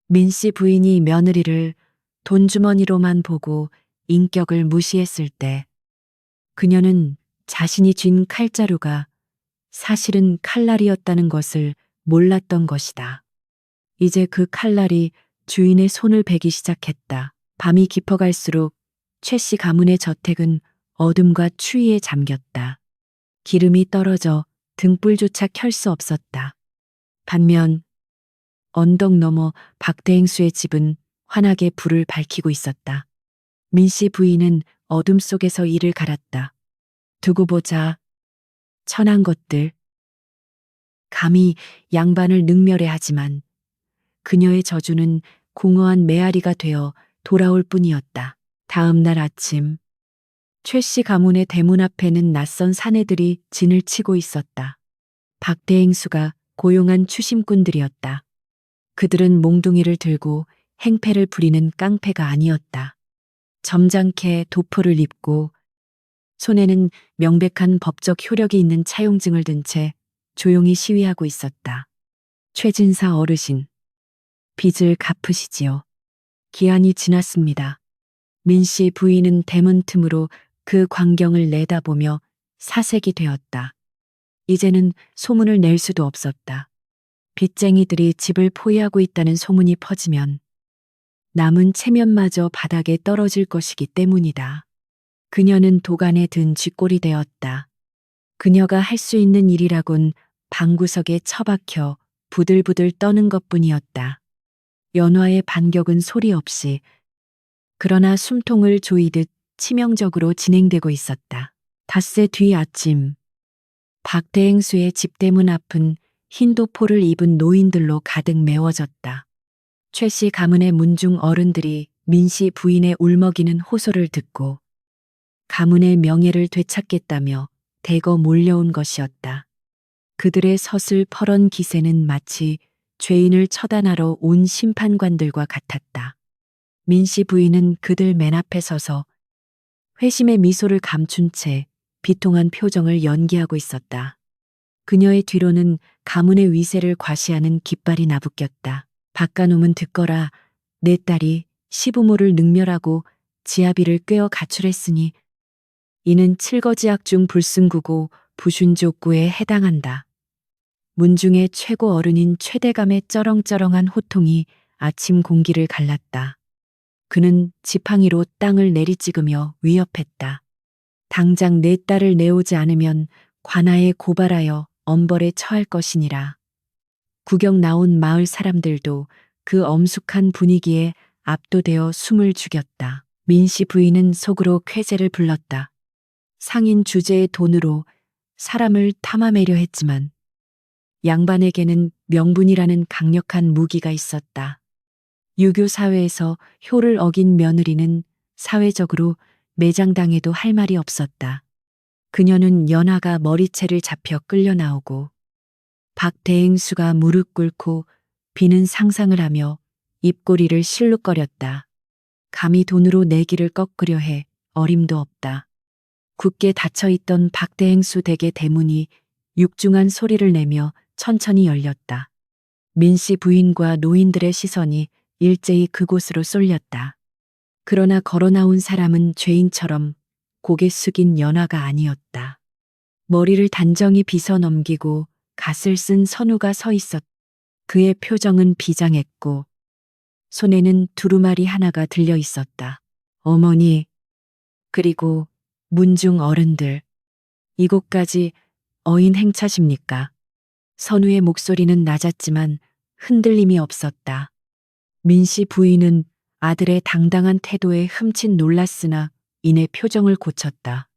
[SPEAKER 1] 민씨 부인이 며느리를 돈주머니로만 보고 인격을 무시했을 때 그녀는 자신이 쥔 칼자루가 사실은 칼날이었다는 것을 몰랐던 것이다. 이제 그 칼날이 주인의 손을 베기 시작했다. 밤이 깊어갈수록 최 씨 가문의 저택은 어둠과 추위에 잠겼다. 기름이 떨어져 등불조차 켤 수 없었다. 반면 언덕 너머 박대행수의 집은 환하게 불을 밝히고 있었다. 민씨 부인은 어둠 속에서 이를 갈았다. 두고 보자. 천한 것들. 감히 양반을 능멸해 하지만 그녀의 저주는 공허한 메아리가 되어 돌아올 뿐이었다. 다음 날 아침 최 씨 가문의 대문 앞에는 낯선 사내들이 진을 치고 있었다. 박대행수가 고용한 추심꾼들이었다. 그들은 몽둥이를 들고 행패를 부리는 깡패가 아니었다. 점잖게 도포를 입고 손에는 명백한 법적 효력이 있는 차용증을 든 채 조용히 시위하고 있었다. 최진사 어르신, 빚을 갚으시지요. 기한이 지났습니다. 민씨 부인은 대문 틈으로 그 광경을 내다보며 사색이 되었다. 이제는 소문을 낼 수도 없었다. 빚쟁이들이 집을 포위하고 있다는 소문이 퍼지면 남은 체면마저 바닥에 떨어질 것이기 때문이다. 그녀는 도간에 든 쥐꼴이 되었다. 그녀가 할 수 있는 일이라곤 방구석에 처박혀 부들부들 떠는 것뿐이었다. 연화의 반격은 소리 없이 그러나 숨통을 조이듯 치명적으로 진행되고 있었다. 닷새 뒤 아침 박대행수의 집대문 앞은 흰 도포를 입은 노인들로 가득 메워졌다. 최 씨 가문의 문중 어른들이 민씨 부인의 울먹이는 호소를 듣고 가문의 명예를 되찾겠다며 대거 몰려온 것이었다. 그들의 서슬퍼런 기세는 마치 죄인을 처단하러 온 심판관들과 같았다. 민씨 부인은 그들 맨 앞에 서서 회심의 미소를 감춘 채 비통한 표정을 연기하고 있었다. 그녀의 뒤로는 가문의 위세를 과시하는 깃발이 나부꼈다. 박가놈은 듣거라. 내 딸이 시부모를 능멸하고 지아비를 꿰어 가출했으니 이는 칠거지악 중 불승구고 부슌족구에 해당한다. 문중의 최고 어른인 최대감의 쩌렁쩌렁한 호통이 아침 공기를 갈랐다. 그는 지팡이로 땅을 내리찍으며 위협했다. 당장 내 딸을 내오지 않으면 관아에 고발하여 엄벌에 처할 것이니라. 구경 나온 마을 사람들도 그 엄숙한 분위기에 압도되어 숨을 죽였다. 민씨 부인은 속으로 쾌재를 불렀다. 상인 주제의 돈으로 사람을 탐함하려 했지만 양반에게는 명분이라는 강력한 무기가 있었다. 유교 사회에서 효를 어긴 며느리는 사회적으로 매장당해도 할 말이 없었다. 그녀는 연하가 머리채를 잡혀 끌려 나오고 박대행수가 무릎 꿇고 비는 상상을 하며 입꼬리를 실룩거렸다. 감히 돈으로 내기를 꺾으려 해 어림도 없다. 굳게 닫혀있던 박대행수 댁의 대문이 육중한 소리를 내며 천천히 열렸다. 민씨 부인과 노인들의 시선이 일제히 그곳으로 쏠렸다. 그러나 걸어 나온 사람은 죄인처럼 고개 숙인 연화가 아니었다. 머리를 단정히 빗어 넘기고 갓을 쓴 선우가 서 있었다. 그의 표정은 비장했고 손에는 두루마리 하나가 들려 있었다. 어머니, 그리고 문중 어른들, 이곳까지 어인 행차십니까? 선우의 목소리는 낮았지만 흔들림이 없었다. 민씨 부인은 아들의 당당한 태도에 흠칫 놀랐으나 이내 표정을 고쳤다.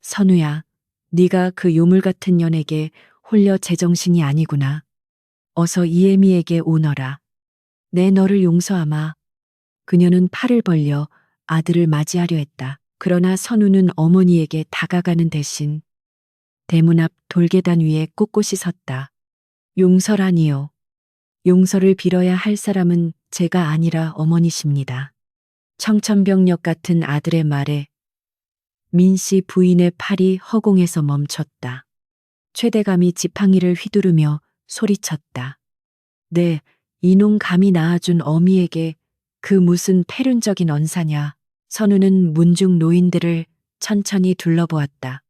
[SPEAKER 1] 선우야, 네가 그 요물 같은 년에게 홀려 제정신이 아니구나. 어서 이애미에게 오너라. 내 너를 용서하마. 그녀는 팔을 벌려 아들을 맞이하려 했다. 그러나 선우는 어머니에게 다가가는 대신 대문 앞 돌계단 위에 꼿꼿이 섰다. 용서라니요. 용서를 빌어야 할 사람은 제가 아니라 어머니십니다. 청천벽력 같은 아들의 말에 민씨 부인의 팔이 허공에서 멈췄다. 최대감이 지팡이를 휘두르며 소리쳤다. 네, 이놈 감히 낳아준 어미에게 그 무슨 패륜적인 언사냐. 선우는 문중 노인들을 천천히 둘러보았다.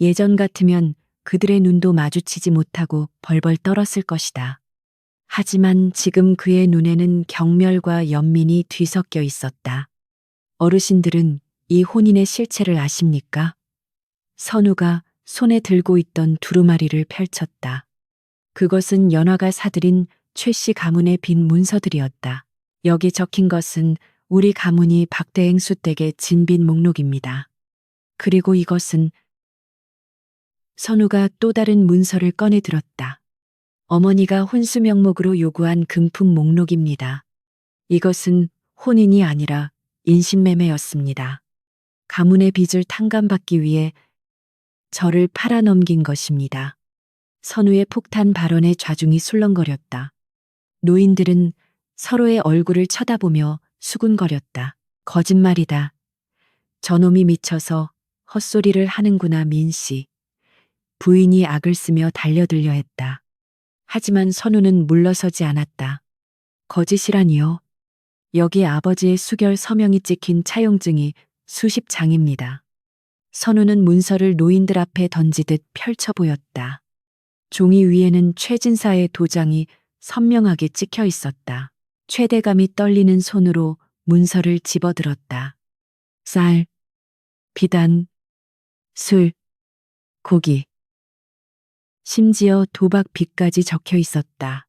[SPEAKER 1] 예전 같으면 그들의 눈도 마주치지 못하고 벌벌 떨었을 것이다. 하지만 지금 그의 눈에는 경멸과 연민이 뒤섞여 있었다. 어르신들은 이 혼인의 실체를 아십니까? 선우가 손에 들고 있던 두루마리를 펼쳤다. 그것은 연화가 사들인 최 씨 가문의 빈 문서들이었다. 여기 적힌 것은 우리 가문이 박대행수 댁의 진빈 목록입니다. 그리고 이것은 선우가 또 다른 문서를 꺼내 들었다. 어머니가 혼수 명목으로 요구한 금품 목록입니다. 이것은 혼인이 아니라 인신매매였습니다. 가문의 빚을 탕감받기 위해 저를 팔아넘긴 것입니다. 선우의 폭탄 발언에 좌중이 술렁거렸다. 노인들은 서로의 얼굴을 쳐다보며 수군거렸다. 거짓말이다. 저놈이 미쳐서 헛소리를 하는구나 민씨. 부인이 악을 쓰며 달려들려 했다. 하지만 선우는 물러서지 않았다. 거짓이라니요. 여기 아버지의 수결 서명이 찍힌 차용증이 수십 장입니다. 선우는 문서를 노인들 앞에 던지듯 펼쳐 보였다. 종이 위에는 최진사의 도장이 선명하게 찍혀 있었다. 최대감이 떨리는 손으로 문서를 집어들었다. 쌀, 비단, 술, 고기. 심지어 도박 빚까지 적혀 있었다.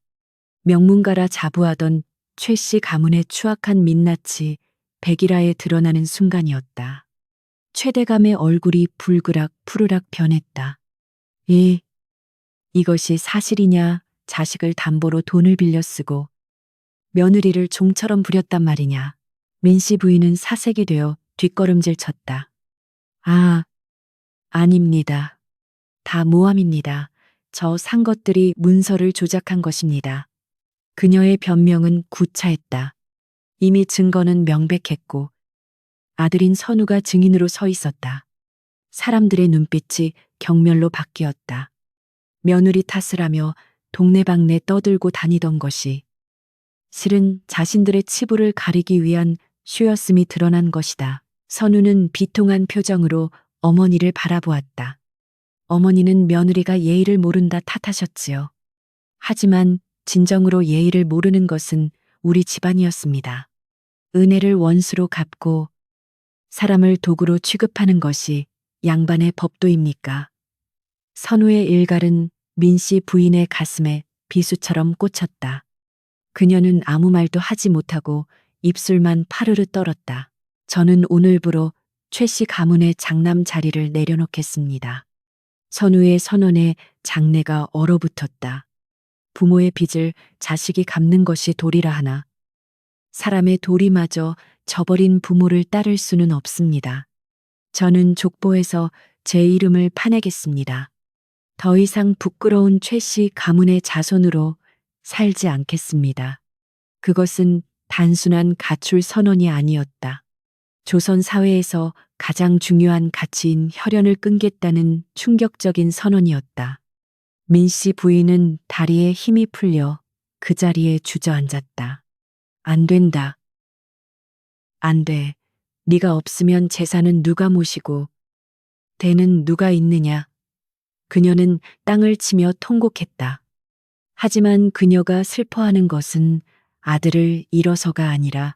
[SPEAKER 1] 명문가라 자부하던 최 씨 가문의 추악한 민낯이 백일하에 드러나는 순간이었다. 최대감의 얼굴이 불그락 푸르락 변했다. 이것이 사실이냐? 자식을 담보로 돈을 빌려 쓰고 며느리를 종처럼 부렸단 말이냐? 민씨 부인은 사색이 되어 뒷걸음질 쳤다. 아, 아닙니다. 다 모함입니다. 저 산 것들이 문서를 조작한 것입니다. 그녀의 변명은 구차했다. 이미 증거는 명백했고 아들인 선우가 증인으로 서 있었다. 사람들의 눈빛이 경멸로 바뀌었다. 며느리 탓을 하며 동네방네 떠들고 다니던 것이 실은 자신들의 치부를 가리기 위한 쇼였음이 드러난 것이다. 선우는 비통한 표정으로 어머니를 바라보았다. 어머니는 며느리가 예의를 모른다 탓하셨지요. 하지만 진정으로 예의를 모르는 것은 우리 집안이었습니다. 은혜를 원수로 갚고 사람을 도구로 취급하는 것이 양반의 법도입니까? 선우의 일갈은 민씨 부인의 가슴에 비수처럼 꽂혔다. 그녀는 아무 말도 하지 못하고 입술만 파르르 떨었다. 저는 오늘부로 최 씨 가문의 장남 자리를 내려놓겠습니다. 선우의 선언에 장내가 얼어붙었다. 부모의 빚을 자식이 갚는 것이 도리라 하나 사람의 도리마저 저버린 부모를 따를 수는 없습니다. 저는 족보에서 제 이름을 파내겠습니다. 더 이상 부끄러운 최 씨 가문의 자손으로 살지 않겠습니다. 그것은 단순한 가출 선언이 아니었다. 조선 사회에서 가장 중요한 가치인 혈연을 끊겠다는 충격적인 선언이었다. 민씨 부인은 다리에 힘이 풀려 그 자리에 주저앉았다. 안 된다. 안 돼. 네가 없으면 재산은 누가 모시고 대는 누가 있느냐. 그녀는 땅을 치며 통곡했다. 하지만 그녀가 슬퍼하는 것은 아들을 잃어서가 아니라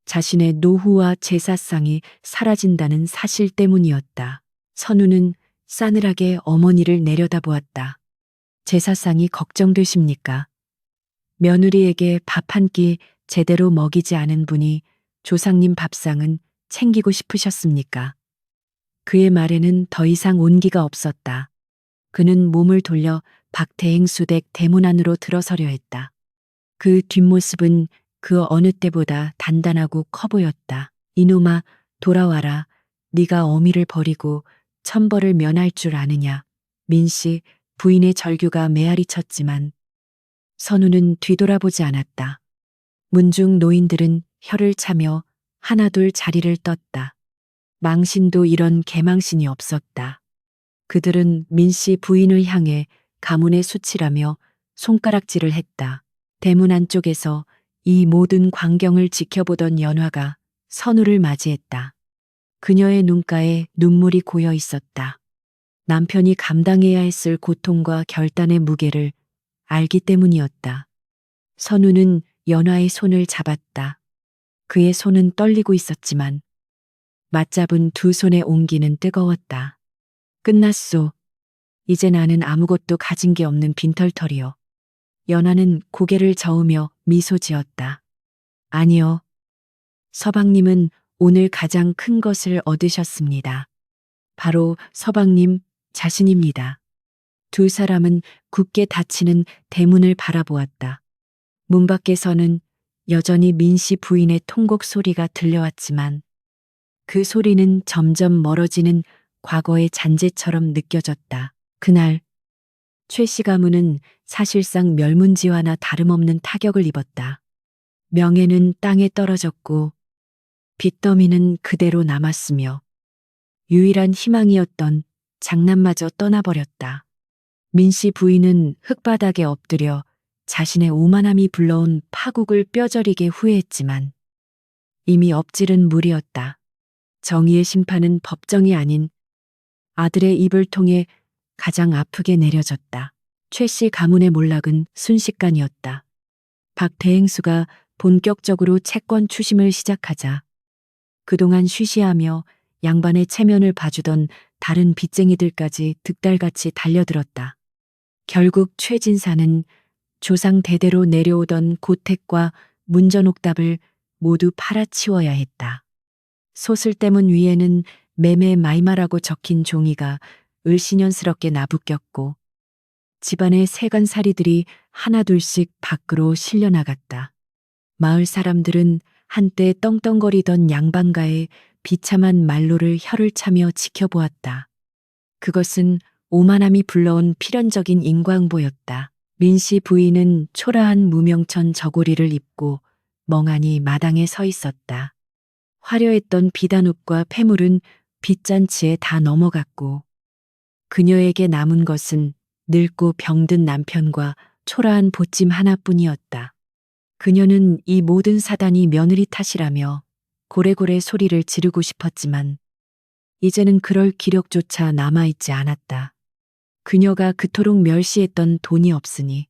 [SPEAKER 1] 자신의 노후와 제사상이 사라진다는 사실 때문이었다. 선우는 싸늘하게 어머니를 내려다보았다. 제사상이 걱정되십니까? 며느리에게 밥 한 끼 제대로 먹이지 않은 분이 조상님 밥상은 챙기고 싶으셨습니까? 그의 말에는 더 이상 온기가 없었다. 그는 몸을 돌려 박대행수 댁 대문 안으로 들어서려 했다. 그 뒷모습은 그 어느 때보다 단단하고 커 보였다. 이놈아, 돌아와라. 네가 어미를 버리고 천벌을 면할 줄 아느냐. 민씨, 부인의 절규가 메아리 쳤지만 선우는 뒤돌아보지 않았다. 문중 노인들은 혀를 차며 하나둘 자리를 떴다. 망신도 이런 개망신이 없었다. 그들은 민씨 부인을 향해 가문의 수치라며 손가락질을 했다. 대문 안쪽에서 이 모든 광경을 지켜보던 연화가 선우를 맞이했다. 그녀의 눈가에 눈물이 고여 있었다. 남편이 감당해야 했을 고통과 결단의 무게를 알기 때문이었다. 선우는 연화의 손을 잡았다. 그의 손은 떨리고 있었지만 맞잡은 두 손의 온기는 뜨거웠다. 끝났소. 이제 나는 아무것도 가진 게 없는 빈털터리요. 연화는 고개를 저으며 미소 지었다. 아니요. 서방님은 오늘 가장 큰 것을 얻으셨습니다. 바로 서방님 자신입니다. 두 사람은 굳게 닫히는 대문을 바라보았다. 문 밖에서는 여전히 민씨 부인의 통곡 소리가 들려왔지만 그 소리는 점점 멀어지는 과거의 잔재처럼 느껴졌다. 그날 최 씨 가문은 사실상 멸문지화나 다름없는 타격을 입었다. 명예는 땅에 떨어졌고 빚더미는 그대로 남았으며 유일한 희망이었던 장남마저 떠나버렸다. 민씨 부인은 흙바닥에 엎드려 자신의 오만함이 불러온 파국을 뼈저리게 후회했지만 이미 엎질은 물이었다. 정의의 심판은 법정이 아닌 아들의 입을 통해 가장 아프게 내려졌다. 최 씨 가문의 몰락은 순식간이었다. 박 대행수가 본격적으로 채권 추심을 시작하자 그동안 쉬쉬하며 양반의 체면을 봐주던 다른 빚쟁이들까지 득달같이 달려들었다. 결국 최 진사는 조상 대대로 내려오던 고택과 문전옥답을 모두 팔아치워야 했다. 소슬대문 위에는 매매 마이마라고 적힌 종이가 을씨년스럽게 나부꼈고 집안의 세간살이들이 하나둘씩 밖으로 실려나갔다. 마을 사람들은 한때 떵떵거리던 양반가의 비참한 말로를 혀를 차며 지켜보았다. 그것은 오만함이 불러온 필연적인 인과응보였다. 민씨 부인은 초라한 무명천 저고리를 입고 멍하니 마당에 서 있었다. 화려했던 비단옷과 폐물은 빚잔치에 다 넘어갔고 그녀에게 남은 것은 늙고 병든 남편과 초라한 보찜 하나뿐이었다. 그녀는 이 모든 사단이 며느리 탓이라며 고래고래 소리를 지르고 싶었지만 이제는 그럴 기력조차 남아있지 않았다. 그녀가 그토록 멸시했던 돈이 없으니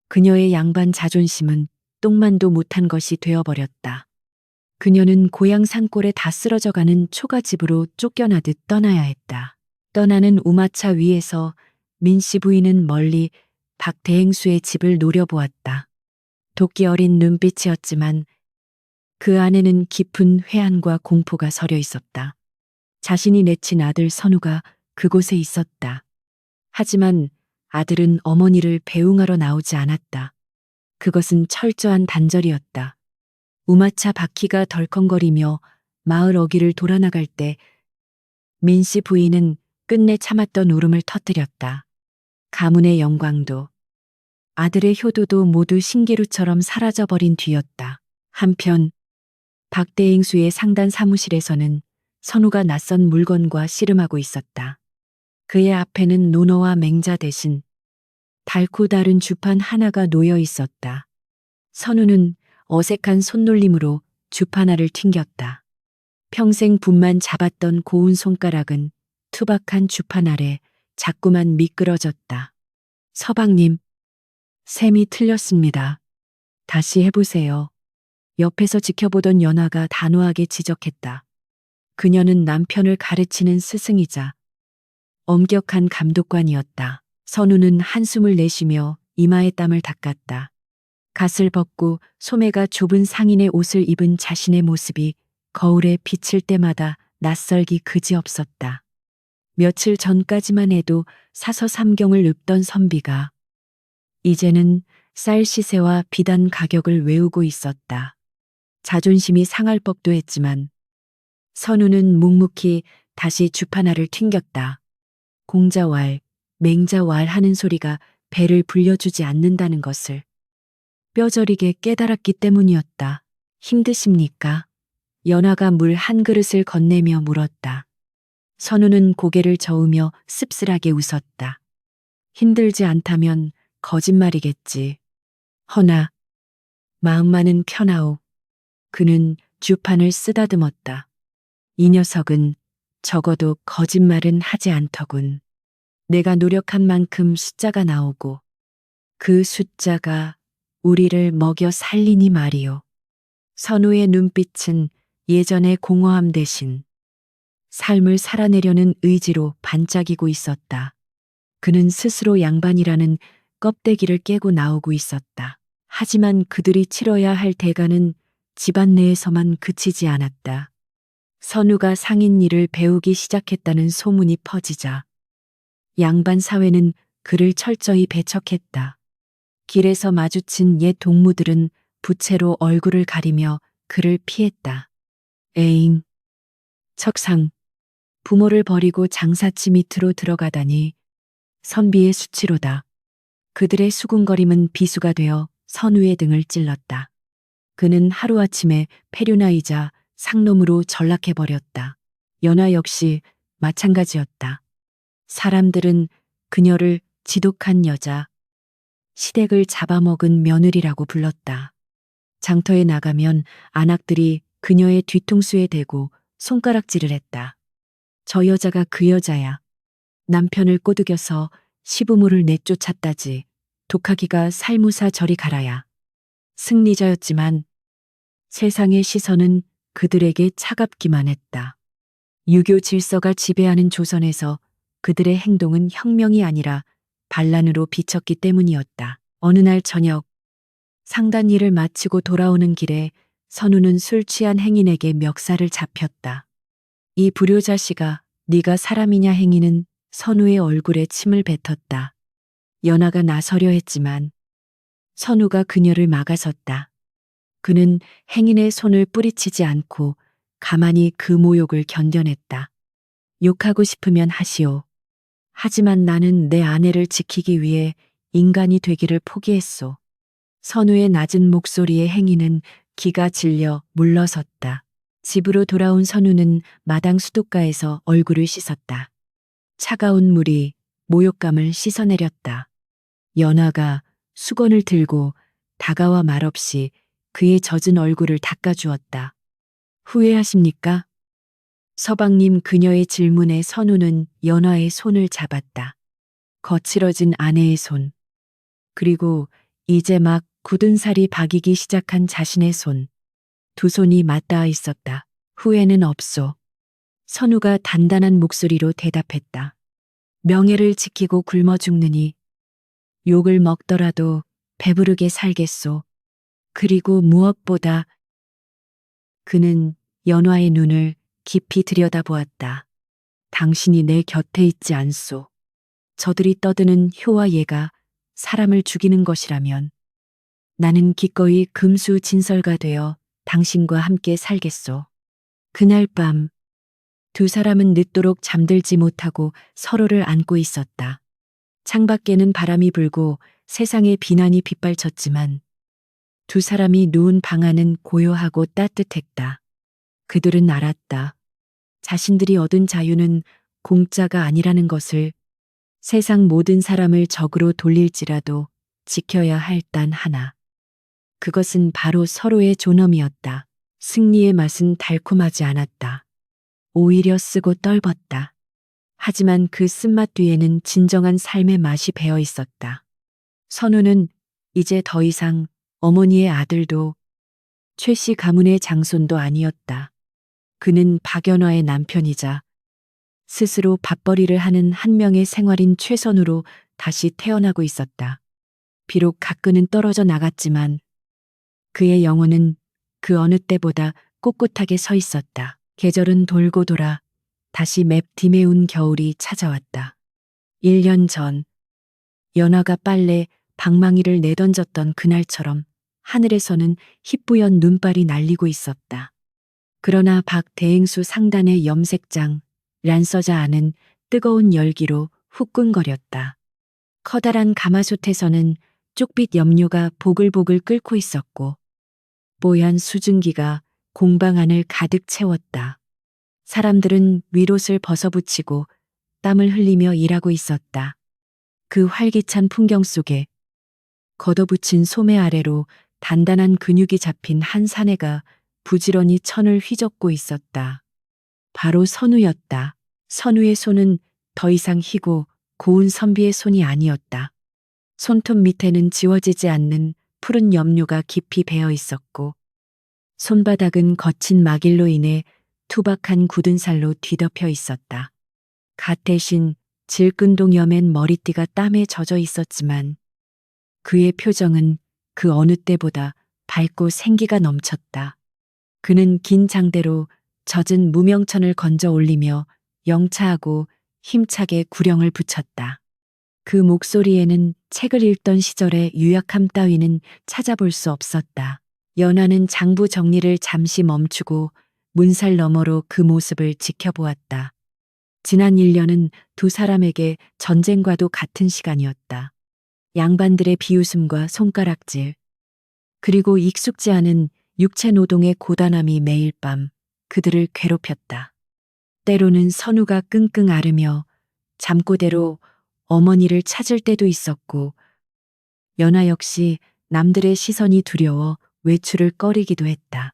[SPEAKER 1] 그녀의 양반 자존심은 똥만도 못한 것이 되어버렸다. 그녀는 고향 산골에 다 쓰러져가는 초가집으로 쫓겨나듯 떠나야 했다. 떠나는 우마차 위에서 민씨 부인은 멀리 박대행수의 집을 노려보았다. 도끼 어린 눈빛이었지만 그 안에는 깊은 회한과 공포가 서려 있었다. 자신이 내친 아들 선우가 그곳에 있었다. 하지만 아들은 어머니를 배웅하러 나오지 않았다. 그것은 철저한 단절이었다. 우마차 바퀴가 덜컹거리며 마을 어귀를 돌아나갈 때 민씨 부인은 끝내 참았던 울음을 터뜨렸다. 가문의 영광도 아들의 효도도 모두 신기루처럼 사라져버린 뒤였다. 한편 박대행수의 상단 사무실에서는 선우가 낯선 물건과 씨름하고 있었다. 그의 앞에는 논어와 맹자 대신 닳고 다른 주판 하나가 놓여 있었다. 선우는 어색한 손놀림으로 주판알을 튕겼다. 평생 붓만 잡았던 고운 손가락은 투박한 주판알에 자꾸만 미끄러졌다. 서방님, 셈이 틀렸습니다. 다시 해보세요. 옆에서 지켜보던 연하가 단호하게 지적했다. 그녀는 남편을 가르치는 스승이자 엄격한 감독관이었다. 선우는 한숨을 내쉬며 이마에 땀을 닦았다. 갓을 벗고 소매가 좁은 상인의 옷을 입은 자신의 모습이 거울에 비칠 때마다 낯설기 그지없었다. 며칠 전까지만 해도 사서삼경을 읊던 선비가 이제는 쌀 시세와 비단 가격을 외우고 있었다. 자존심이 상할 법도 했지만 선우는 묵묵히 다시 주판알을 튕겼다. 공자왈, 맹자왈 하는 소리가 배를 불려주지 않는다는 것을 뼈저리게 깨달았기 때문이었다. 힘드십니까? 연하가 물 한 그릇을 건네며 물었다. 선우는 고개를 저으며 씁쓸하게 웃었다. 힘들지 않다면 거짓말이겠지. 허나 마음만은 편하오. 그는 주판을 쓰다듬었다. 이 녀석은 적어도 거짓말은 하지 않더군. 내가 노력한 만큼 숫자가 나오고 그 숫자가 우리를 먹여 살리니 말이오. 선우의 눈빛은 예전의 공허함 대신 삶을 살아내려는 의지로 반짝이고 있었다. 그는 스스로 양반이라는 껍데기를 깨고 나오고 있었다. 하지만 그들이 치러야 할 대가는 집안 내에서만 그치지 않았다. 선우가 상인 일을 배우기 시작했다는 소문이 퍼지자 양반 사회는 그를 철저히 배척했다. 길에서 마주친 옛 동무들은 부채로 얼굴을 가리며 그를 피했다. 에잉, 척상, 부모를 버리고 장사치 밑으로 들어가다니 선비의 수치로다. 그들의 수군거림은 비수가 되어 선우의 등을 찔렀다. 그는 하루아침에 폐륜아이자 상놈으로 전락해버렸다. 연하 역시 마찬가지였다. 사람들은 그녀를 지독한 여자, 시댁을 잡아먹은 며느리라고 불렀다. 장터에 나가면 안악들이 그녀의 뒤통수에 대고 손가락질을 했다. 저 여자가 그 여자야. 남편을 꼬드겨서 시부모를 내쫓았다지. 독하기가 살무사 저리 가라야. 승리자였지만 세상의 시선은 그들에게 차갑기만 했다. 유교 질서가 지배하는 조선에서 그들의 행동은 혁명이 아니라 반란으로 비쳤기 때문이었다. 어느 날 저녁 상단 일을 마치고 돌아오는 길에 선우는 술 취한 행인에게 멱살을 잡혔다. 이 불효자식아, 네가 사람이냐 행인은 선우의 얼굴에 침을 뱉었다. 연하가 나서려 했지만 선우가 그녀를 막아섰다. 그는 행인의 손을 뿌리치지 않고 가만히 그 모욕을 견뎌냈다. 욕하고 싶으면 하시오. 하지만 나는 내 아내를 지키기 위해 인간이 되기를 포기했소. 선우의 낮은 목소리의 행인은 기가 질려 물러섰다. 집으로 돌아온 선우는 마당 수도가에서 얼굴을 씻었다. 차가운 물이 모욕감을 씻어내렸다. 연하가 수건을 들고 다가와 말없이 그의 젖은 얼굴을 닦아주었다. 후회하십니까? 서방님 그녀의 질문에 선우는 연하의 손을 잡았다. 거칠어진 아내의 손. 그리고 이제 막 굳은 살이 박이기 시작한 자신의 손. 두 손이 맞닿아 있었다. 후회는 없소. 선우가 단단한 목소리로 대답했다. 명예를 지키고 굶어 죽느니 욕을 먹더라도 배부르게 살겠소. 그리고 무엇보다 그는 연화의 눈을 깊이 들여다보았다. 당신이 내 곁에 있지 않소. 저들이 떠드는 효와 예가 사람을 죽이는 것이라면 나는 기꺼이 금수 진설가 되어 당신과 함께 살겠소. 그날 밤 두 사람은 늦도록 잠들지 못하고 서로를 안고 있었다. 창밖에는 바람이 불고 세상에 비난이 빗발쳤지만 두 사람이 누운 방 안은 고요하고 따뜻했다. 그들은 알았다. 자신들이 얻은 자유는 공짜가 아니라는 것을, 세상 모든 사람을 적으로 돌릴지라도 지켜야 할 단 하나. 그것은 바로 서로의 존엄이었다. 승리의 맛은 달콤하지 않았다. 오히려 쓰고 떨궜다. 하지만 그 쓴맛 뒤에는 진정한 삶의 맛이 배어 있었다. 선우는 이제 더 이상 어머니의 아들도 최 씨 가문의 장손도 아니었다. 그는 박연화의 남편이자 스스로 밥벌이를 하는 한 명의 생활인 최선우로 다시 태어나고 있었다. 비록 가끔은 떨어져 나갔지만 그의 영혼은 그 어느 때보다 꼿꼿하게 서 있었다. 계절은 돌고 돌아 다시 맵 디매운 겨울이 찾아왔다. 1년 전 연화가 빨래 방망이를 내던졌던 그날처럼 하늘에서는 희뿌연 눈발이 날리고 있었다. 그러나 박 대행수 상단의 염색장 란서자 안은 뜨거운 열기로 후끈거렸다. 커다란 가마솥에서는 쪽빛 염료가 보글보글 끓고 있었고 뽀얀 수증기가 공방 안을 가득 채웠다. 사람들은 윗옷을 벗어붙이고 땀을 흘리며 일하고 있었다. 그 활기찬 풍경 속에 걷어붙인 소매 아래로 단단한 근육이 잡힌 한 사내가 부지런히 천을 휘젓고 있었다. 바로 선우였다. 선우의 손은 더 이상 희고 고운 선비의 손이 아니었다. 손톱 밑에는 지워지지 않는 푸른 염료가 깊이 배어 있었고 손바닥은 거친 막일로 인해 투박한 굳은 살로 뒤덮여 있었다. 갓 대신 질끈동 여맨 머리띠가 땀에 젖어 있었지만 그의 표정은 그 어느 때보다 밝고 생기가 넘쳤다. 그는 긴 장대로 젖은 무명천을 건져 올리며 영차하고 힘차게 구령을 붙였다. 그 목소리에는 책을 읽던 시절의 유약함 따위는 찾아볼 수 없었다. 연화는 장부 정리를 잠시 멈추고 문살 너머로 그 모습을 지켜보았다. 지난 1년은 두 사람에게 전쟁과도 같은 시간이었다. 양반들의 비웃음과 손가락질, 그리고 익숙지 않은 육체 노동의 고단함이 매일 밤 그들을 괴롭혔다. 때로는 선우가 끙끙 앓으며 잠꼬대로 어머니를 찾을 때도 있었고 연화 역시 남들의 시선이 두려워 외출을 꺼리기도 했다.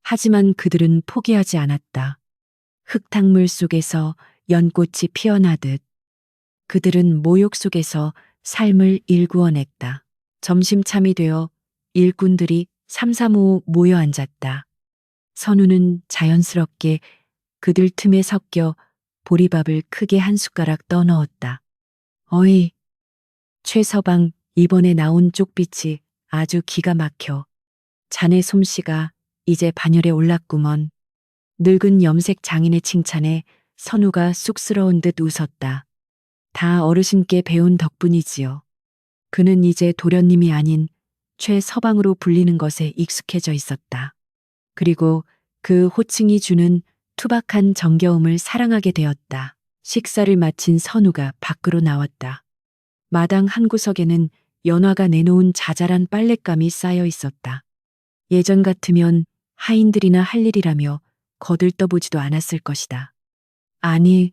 [SPEAKER 1] 하지만 그들은 포기하지 않았다. 흙탕물 속에서 연꽃이 피어나듯 그들은 모욕 속에서 삶을 일구어냈다. 점심참이 되어 일꾼들이 삼삼오오 모여 앉았다. 선우는 자연스럽게 그들 틈에 섞여 보리밥을 크게 한 숟가락 떠넣었다. 어이, 최서방, 이번에 나온 쪽빛이 아주 기가 막혀. 자네 솜씨가 이제 반열에 올랐구먼. 늙은 염색 장인의 칭찬에 선우가 쑥스러운 듯 웃었다. 다 어르신께 배운 덕분이지요. 그는 이제 도련님이 아닌 최서방으로 불리는 것에 익숙해져 있었다. 그리고 그 호칭이 주는 투박한 정겨움을 사랑하게 되었다. 식사를 마친 선우가 밖으로 나왔다. 마당 한 구석에는 연화가 내놓은 자잘한 빨랫감이 쌓여 있었다. 예전 같으면 하인들이나 할 일이라며 거들떠보지도 않았을 것이다. 아니,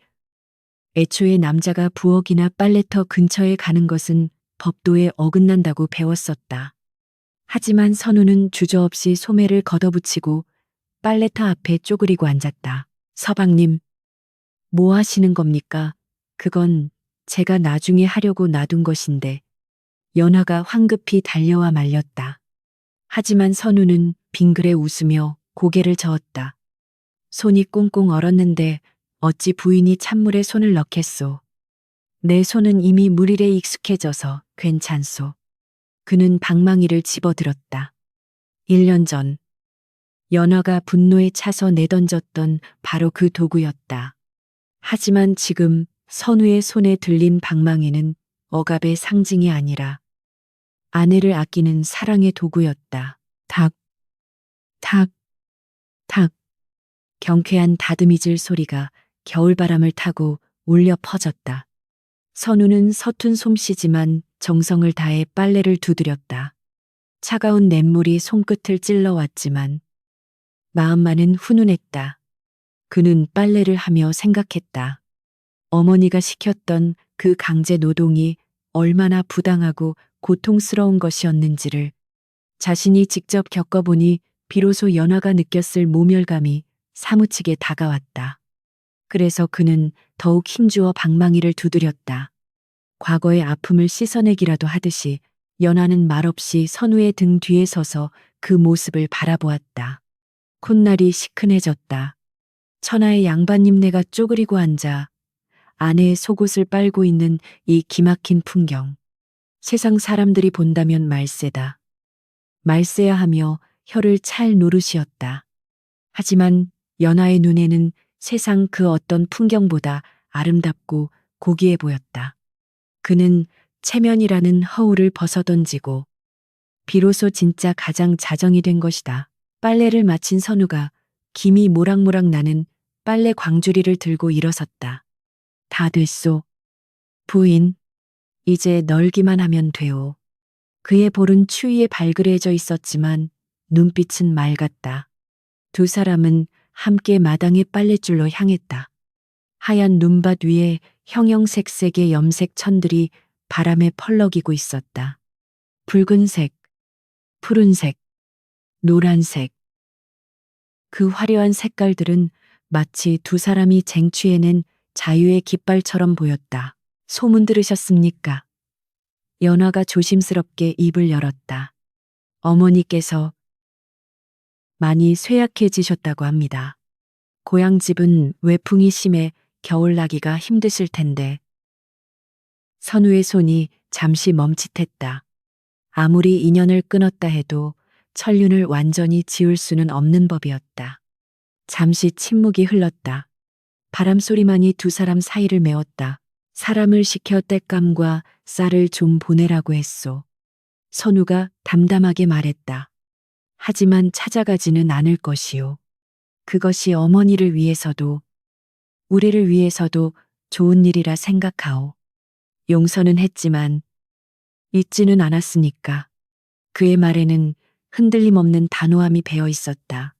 [SPEAKER 1] 애초에 남자가 부엌이나 빨래터 근처에 가는 것은 법도에 어긋난다고 배웠었다. 하지만 선우는 주저없이 소매를 걷어붙이고 빨래터 앞에 쪼그리고 앉았다. 서방님, 뭐 하시는 겁니까? 그건 제가 나중에 하려고 놔둔 것인데. 연화가 황급히 달려와 말렸다. 하지만 선우는 빙그레 웃으며 고개를 저었다. 손이 꽁꽁 얼었는데 어찌 부인이 찬물에 손을 넣겠소. 내 손은 이미 물일에 익숙해져서 괜찮소. 그는 방망이를 집어들었다. 1년 전 연화가 분노에 차서 내던졌던 바로 그 도구였다. 하지만 지금 선우의 손에 들린 방망이는 억압의 상징이 아니라 아내를 아끼는 사랑의 도구였다. 탁, 탁, 탁. 경쾌한 다듬이질 소리가 겨울바람을 타고 울려 퍼졌다. 선우는 서툰 솜씨지만 정성을 다해 빨래를 두드렸다. 차가운 냇물이 손끝을 찔러왔지만 마음만은 훈훈했다. 그는 빨래를 하며 생각했다. 어머니가 시켰던 그 강제 노동이 얼마나 부당하고 고통스러운 것이었는지를 자신이 직접 겪어보니 비로소 연화가 느꼈을 모멸감이 사무치게 다가왔다. 그래서 그는 더욱 힘주어 방망이를 두드렸다. 과거의 아픔을 씻어내기라도 하듯이 연화는 말없이 선우의 등 뒤에 서서 그 모습을 바라보았다. 콧날이 시큰해졌다. 천하의 양반님네가 쪼그리고 앉아 아내의 속옷을 빨고 있는 이 기막힌 풍경. 세상 사람들이 본다면 말세다. 말세야 하며 혀를 찰 노릇이었다. 하지만 연하의 눈에는 세상 그 어떤 풍경보다 아름답고 고귀해 보였다. 그는 체면이라는 허울을 벗어던지고 비로소 진짜 가장 자정이 된 것이다. 빨래를 마친 선우가 김이 모락모락 나는 빨래 광주리를 들고 일어섰다. 다 됐소. 부인, 이제 널기만 하면 돼오. 그의 볼은 추위에 발그레져 있었지만 눈빛은 맑았다. 두 사람은 함께 마당의 빨랫줄로 향했다. 하얀 눈밭 위에 형형색색의 염색 천들이 바람에 펄럭이고 있었다. 붉은색, 푸른색, 노란색. 그 화려한 색깔들은 마치 두 사람이 쟁취해낸 자유의 깃발처럼 보였다. 소문 들으셨습니까? 연화가 조심스럽게 입을 열었다. 어머니께서 많이 쇠약해지셨다고 합니다. 고향집은 외풍이 심해 겨울 나기가 힘드실 텐데. 선우의 손이 잠시 멈칫했다. 아무리 인연을 끊었다 해도 천륜을 완전히 지울 수는 없는 법이었다. 잠시 침묵이 흘렀다. 바람 소리만이 두 사람 사이를 메웠다. 사람을 시켜 땔감과 쌀을 좀 보내라고 했소. 선우가 담담하게 말했다. 하지만 찾아가지는 않을 것이요. 그것이 어머니를 위해서도 우리를 위해서도 좋은 일이라 생각하오. 용서는 했지만 잊지는 않았으니까. 그의 말에는 흔들림 없는 단호함이 배어 있었다.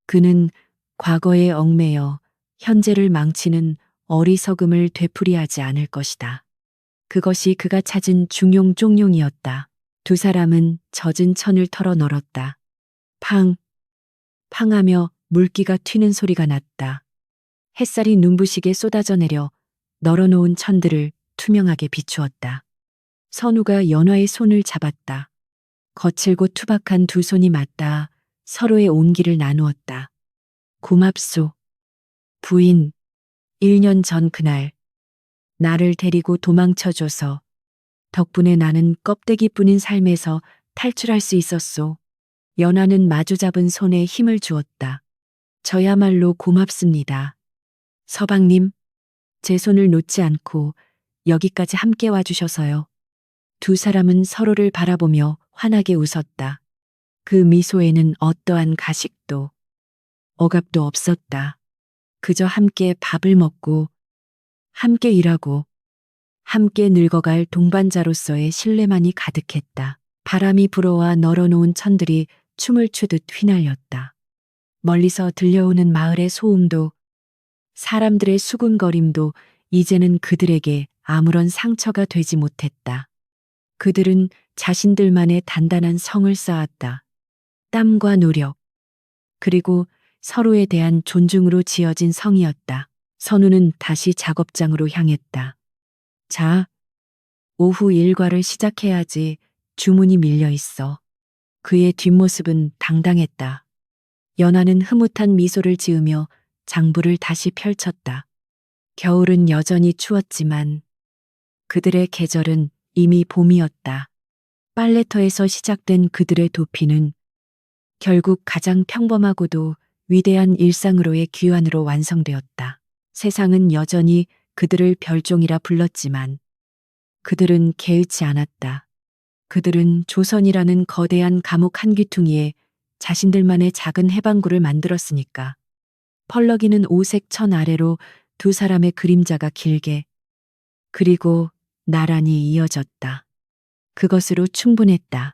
[SPEAKER 1] 그는 과거에 얽매여 현재를 망치는 어리석음을 되풀이하지 않을 것이다. 그것이 그가 찾은 중용 쫑룡이었다. 두 사람은 젖은 천을 털어 널었다. 팡! 팡하며 물기가 튀는 소리가 났다. 햇살이 눈부시게 쏟아져 내려 널어놓은 천들을 투명하게 비추었다. 선우가 연화의 손을 잡았다. 거칠고 투박한 두 손이 맞닿아 서로의 온기를 나누었다. 고맙소. 부인, 1년 전 그날 나를 데리고 도망쳐줘서 덕분에 나는 껍데기뿐인 삶에서 탈출할 수 있었소. 연화는 마주 잡은 손에 힘을 주었다. 저야말로 고맙습니다. 서방님, 제 손을 놓지 않고 여기까지 함께 와주셔서요. 두 사람은 서로를 바라보며 환하게 웃었다. 그 미소에는 어떠한 가식도 억압도 없었다. 그저 함께 밥을 먹고 함께 일하고 함께 늙어갈 동반자로서의 신뢰만이 가득했다. 바람이 불어와 널어놓은 천들이 춤을 추듯 휘날렸다. 멀리서 들려오는 마을의 소음도 사람들의 수군거림도 이제는 그들에게 아무런 상처가 되지 못했다. 그들은 자신들만의 단단한 성을 쌓았다. 땀과 노력, 그리고 서로에 대한 존중으로 지어진 성이었다. 선우는 다시 작업장으로 향했다. 자, 오후 일과를 시작해야지. 주문이 밀려 있어. 그의 뒷모습은 당당했다. 연화는 흐뭇한 미소를 지으며 장부를 다시 펼쳤다. 겨울은 여전히 추웠지만 그들의 계절은 이미 봄이었다. 빨래터에서 시작된 그들의 도피는 결국 가장 평범하고도 위대한 일상으로의 귀환으로 완성되었다. 세상은 여전히 그들을 별종이라 불렀지만 그들은 개의치 않았다. 그들은 조선이라는 거대한 감옥 한 귀퉁이에 자신들만의 작은 해방구를 만들었으니까. 펄럭이는 오색 천 아래로 두 사람의 그림자가 길게 그리고 나란히 이어졌다. 그것으로 충분했다.